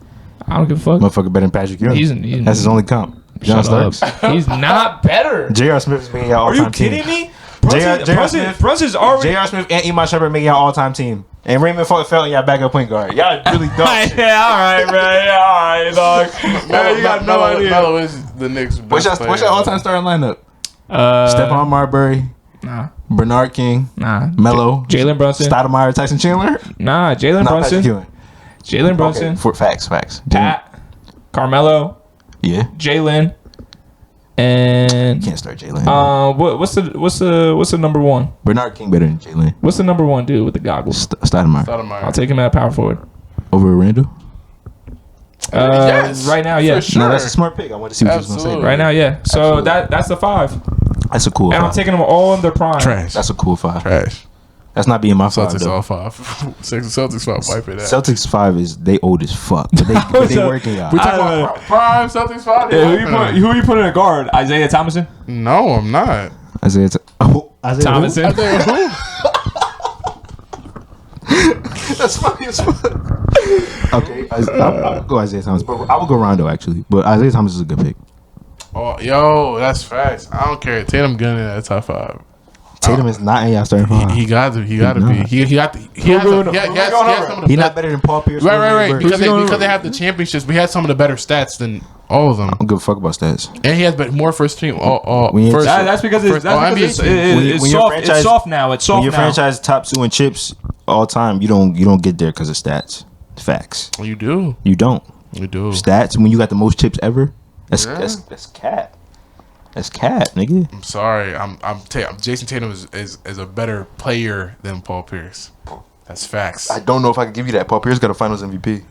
I don't give a fuck. Motherfucker better than Patrick Ewing. He's- That's his only comp. John Shut Starks. up. He's not better. J.R. Smith is making y'all Are all-time you kidding team. me? J.R. Brunson's already. J.R. Smith and Iman Shumpert making y'all all-time team. And Raymond Felton, y'all backup point guard. Y'all really dog shit. Yeah, all right, man. Yeah, all right, dog. Yeah, you got no idea. Melo is the Knicks' What's best your player. all-time starting lineup? Stephon Stephon Marbury, Nah, Bernard King, nah. Melo, Jalen Brunson. Stoudemire, Tyson Chandler. Nah, Jalen Not Brunson. Patrick Ewing. Jalen Brunson. Okay, for facts. Pat. Carmelo. Yeah. Jalen. And Can't start Jalen. what's the number one? Bernard King better than Jalen. What's the number one dude with the goggles? Stoudemire. I'll take him at power forward. Over Randall? Yes, right now, yeah. for sure. No, that's a smart pick. I want to see what you was going to say. Absolutely. Right now, yeah. So Absolutely. that's the 5, That's a cool and I'm five. taking them all in their prime. Trash. That's a cool 5. Trash. That's not being my 5, Celtics though. all 5. Celtics 5. Wipe it out. Celtics 5 is they old as fuck. But they working out. We talking about prime Celtics 5. Yeah, who you putting in a guard? Isaiah Thomason. No, I'm not. Isaiah Thomason. I think who? That's funny as fuck. Okay. I'll go Isaiah Thomas. But I would go Rondo actually. But Isaiah Thomas is a good pick. Oh, yo, that's facts. I don't care. Tatum getting in that top 5. Tatum is not in y'all starting five. He got to. He got to be. He has some of the He's not best. better than Paul Pierce. Right. Bird. Because they have the championships. We had some of the better stats than all of them. I don't give a fuck about stats. And he has more first team. That's because it's soft. It's soft now. It's soft when your now. franchise top 2 in chips all time, you don't get there because of stats. Facts. You do. You don't. You do. Stats when you got the most chips ever. That's cat. That's cat, nigga. I'm sorry. Jason Tatum is a better player than Paul Pierce. That's facts. I don't know if I can give you that. Paul Pierce got a Finals MVP.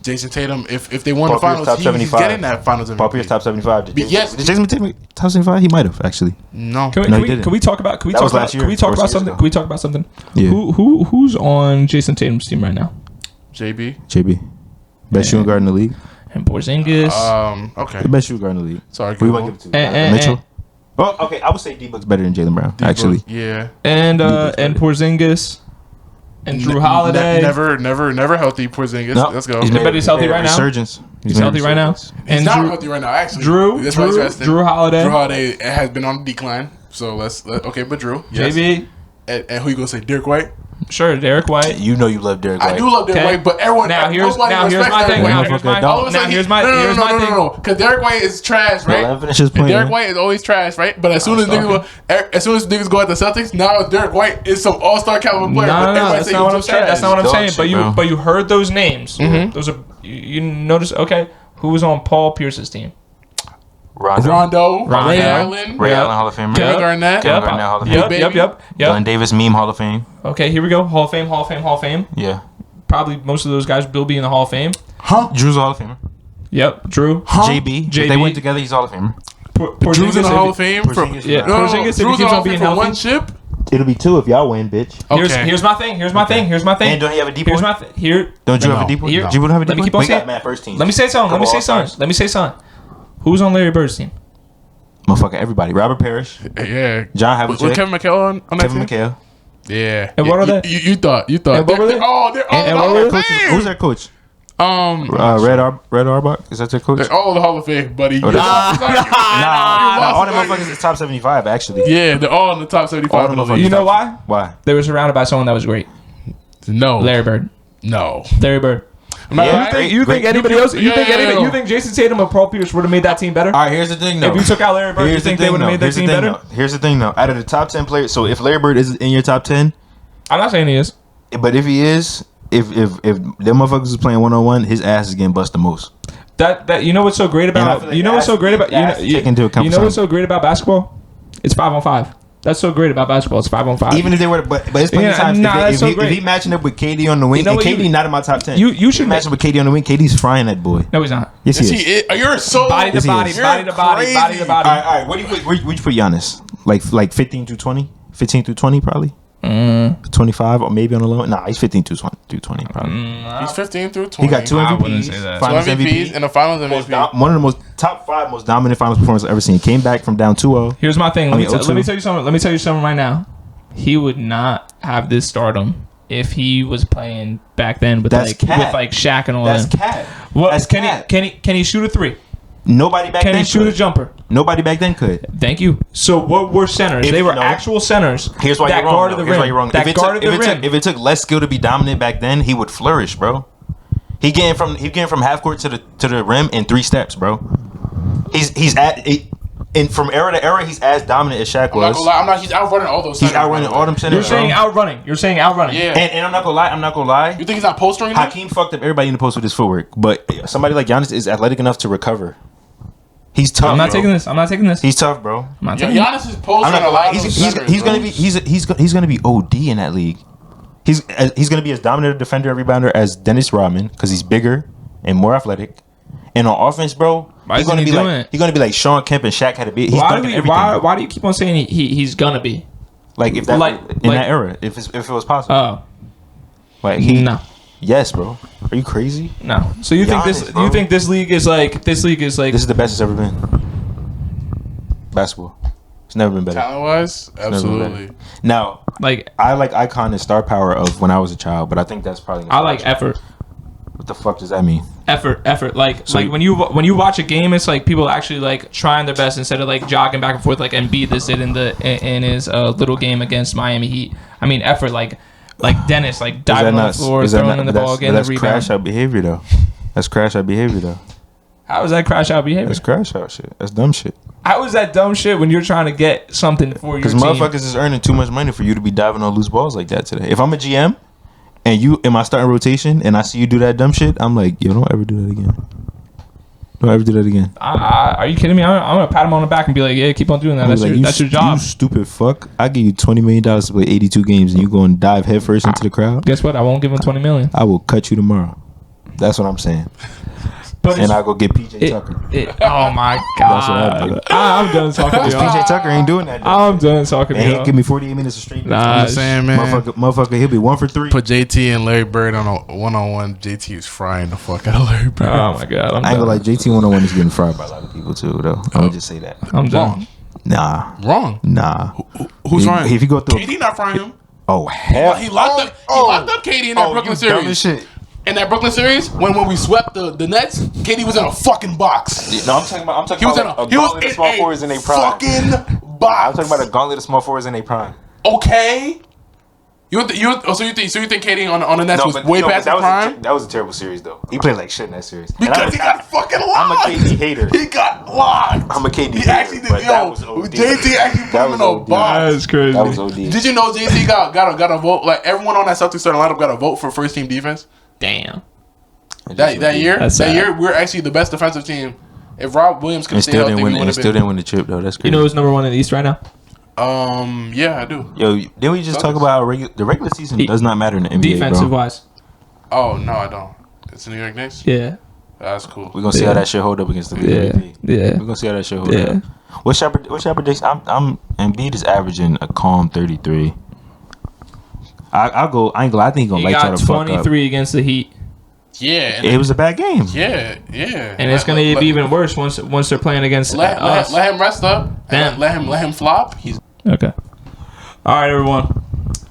Jason Tatum, if they won Paul the finals, Pierce, top he's 75. getting that finals MVP. Paul Pierce top 75. Yes. Did Jason Tatum top 75? He might have actually. No. Can we talk about something? Yeah. Who's on Jason Tatum's team right now? JB. Best shooting guard in the league. And Porzingis. Okay. The best shooting guard in the league. Sorry. Who you want to give it to? Mitchell. Oh, okay. I would say D-Book's better than Jaylen Brown, actually. Yeah. And Porzingis. And Drew Holiday. Never healthy. Porzingis. No. Let's go. He's healthy right now. Resurgence. He's healthy right now. He's not healthy right now, actually. Drew Holiday. Drew Holiday has been on the decline. So but Drew. Yes. JB. And who you gonna say? Derek White? Sure, Derek White. You know you love Derek White. I do love Derek White, but everyone. Here's my thing. No. Because Derek White is trash, right? Derek White is always trash, right? But as soon as niggas go at the Celtics, now Derek White is some all-star caliber player. No, that's not what I'm saying. That's not what I'm saying. But you heard those names. Mm-hmm. Those are you notice. Okay, who was on Paul Pierce's team? Rondo. Ray Allen Hall of Famer. Kevin Garnett. Hall of Fame. Yep. Glenn Davis meme Hall of Fame. Okay, here we go. Hall of Fame. Yeah. Probably most of those guys will be in the Hall of Fame. Drew's a Hall of Famer. Yep, Drew. JB. If they went together, he's Hall of Famer. Drew's in the Hall of Fame. Porzingis, if he keeps on being healthy. One chip. It'll be 2 if y'all win, bitch. Okay. Here's my thing. And don't you have a deep one? Don't you have a deep one? Here. You wouldn't have a deep Let me one? keep on We saying. got Matt first team. Let me say something. Who's on Larry Bird's team? Motherfucker, everybody. Robert Parrish. Yeah. John Havlicek. Was Kevin McHale on that Kevin team? McHale. Yeah. And what are they? You thought. And what were they? They're all in the Hall of Fame. Who's their coach? Red Arbach? Is that their coach? They're all in the Hall of Fame, buddy. Nah, all them motherfuckers is top 75, actually. Yeah, they're all in the top 75 in the league. You know why? Why? They were surrounded by someone that was great. No. Larry Bird. No. Larry Bird. You think anybody else? You think Jason Tatum or Paul Pierce would have made that team better? All right, here's the thing, though. If you took out Larry Bird, you think they would have made that team better? Here's the thing, though. Out of the top 10 players, so if Larry Bird is in your top 10, I'm not saying he is. but if he is, if them motherfuckers is playing 1-on-1, his ass is getting bust the most. That you know what's so great about what's so great about what's so great about basketball? It's 5-on-5. That's so great about basketball. It's 5-on-5. Even if they were, but it's plenty of times. If he matching up with KD on the wing, and KD not in my top 10. You should match up with KD on the wing. KD's frying that boy. No, he's not. Yes, he is. You're so body to body. Body to body. All right. What do you put Giannis? Like 15 through 20? 15 through 20 probably. 25 or maybe on the low. Nah, he's 15 through 20 probably. He's 15 through 20. He got 2 MVPs, finals MVPs, and a finals MVP. One of the top 5 most dominant finals performances I've ever seen. Came back from down 2-0. Here's my thing. Let me tell you something. Let me tell you something right now. He would not have this stardom if he was playing back then with Shaq and all that. That's cat. What can he shoot a 3? Nobody back then Can he shoot a jumper? Nobody back then could. Thank you. So what were centers? They were actual centers. Here's why you're wrong. Here's why you're wrong. If it took less skill to be dominant back then, he would flourish, bro. He getting from half court to the rim in 3 steps, bro. And from era to era, he's as dominant as Shaq was. He's outrunning all those centers. He's outrunning all them centers. You're saying outrunning. Yeah. And I'm not gonna lie. You think he's not postering? Hakeem fucked up everybody in the post with his footwork, but somebody like Giannis is athletic enough to recover. He's tough. I'm not taking this. He's tough, bro. Giannis is postering a lot of those centers. He's gonna be OD in that league. He's gonna be as dominant a defender and rebounder as Dennis Rodman because he's bigger and more athletic. And on offense, bro, he's gonna be like Sean Kemp and Shaq had to be. Why do you keep on saying he's gonna be? Like if that in that era, if it was possible. Oh, no. Yes, bro. Are you crazy? No. So you think this league is like this is the best it's ever been. Basketball. It's never been better. Talent wise, absolutely. Now, I like icon and star power of when I was a child, but I think that's probably. I like effort. What the fuck does that mean? Effort. Like So like when you watch a game, it's like people actually like trying their best instead of like jogging back and forth like Embiid did in his little game against Miami Heat. I mean, effort like Dennis like diving on the floor, throwing in the ball, getting the rebound. That's crash out behavior though. That's crash out behavior though. How is that crash out behavior? That's crash out shit. That's dumb shit. How is that dumb shit when you're trying to get something for your Because team? motherfuckers is earning too much money for you to be diving on loose balls like that today. If I'm a GM and you in my starting rotation and I see you do that dumb shit, I'm like, yo, don't ever do that again. Don't ever do that again. Are you kidding me? I'm gonna pat him on the back and be like, yeah, keep on doing that. That's your job. You stupid fuck. I give you $20 million to play 82 games and you go and dive headfirst into the crowd. Guess what? I won't give him $20 million. I will cut you tomorrow. That's what I'm saying. And I go get PJ Tucker. Oh my god! That's what I do. I'm done talking to y'all. PJ Tucker ain't doing that. I'm done talking to And y'all. he'll give me 48 minutes of straight. I'm just saying, man. Motherfucker, he'll be 1 for 3. Put JT and Larry Bird on a one-on-one. JT is frying the fuck out of Larry Bird. Oh my god! I ain't gonna lie, JT 101 is getting fried by a lot of people too, though. I'm gonna just say that. I'm done. Wrong. Nah. Who's frying? If you go through, KD not frying him. oh hell, He locked up KD in that Brooklyn you dumb series. as shit. In that Brooklyn series, when we swept the Nets, KD was in a fucking box. No, I'm talking about He was in a he was gauntlet of in small a forwards in their prime. fucking I'm box. talking about a gauntlet of small forwards in their prime. Okay. So you think KD on the Nets was way past his prime? That was a terrible series, though. He played like shit in that series. Because he got fucking locked. I'm a KD hater. He got locked. I'm a KD He hater. actually did. But that was OD. JT actually put That him was in a OD. box. That's crazy. That was OD. Did you know JT got a vote? Like everyone on that Celtics starting lineup got a vote for first team defense. Damn. That year, That's sad. we're actually the best defensive team. If Rob Williams could And stay still healthy, didn't we win. would And have still been. didn't win the chip though. That's crazy. You know who's number one in the East right now? Yeah, I do. Yo, didn't we just talk about the regular season does not matter in the NBA, Defensive bro. wise. Oh no, I don't. It's the New York Knicks. Yeah. That's cool. We're gonna see how that shit hold up against the MVP. Yeah. We're gonna see how that shit hold Yeah. up. What's your prediction? I'm Embiid is averaging a calm 33. I'll go. I ain't gonna. I think he's gonna He light y'all got the fuck up. 23 against the Heat. Yeah. It was a bad game. Yeah. And it's gonna be even worse once they're playing against us. Let him rest up. Damn. Let him flop. He's Okay. All right, everyone.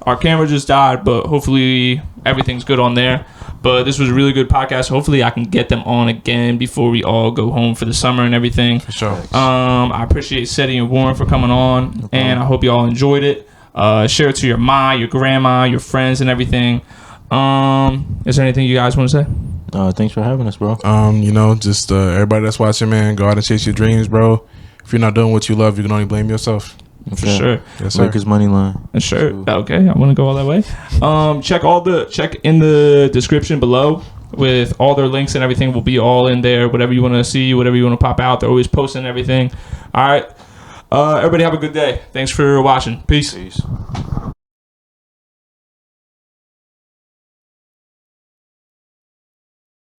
Our camera just died, but hopefully everything's good on there. But this was a really good podcast. Hopefully I can get them on again before we all go home for the summer and everything. for sure. I appreciate Ceddy and Warren for coming on, and I hope you all enjoyed it. Share it to your ma, your grandma, your friends, and everything. Is there anything you guys want to say? Thanks for having us, bro. Just everybody that's watching, man, go out and chase your dreams, bro. If you're not doing what you love, you can only blame yourself. For sure. Yes, sir. Lakers money line. Sure. Okay, I want to go all that way. Check in the description below with all their links and everything will be all in there. Whatever you want to see, whatever you want to pop out, they're always posting everything. All right. Everybody have a good day. Thanks for watching. Peace. Peace.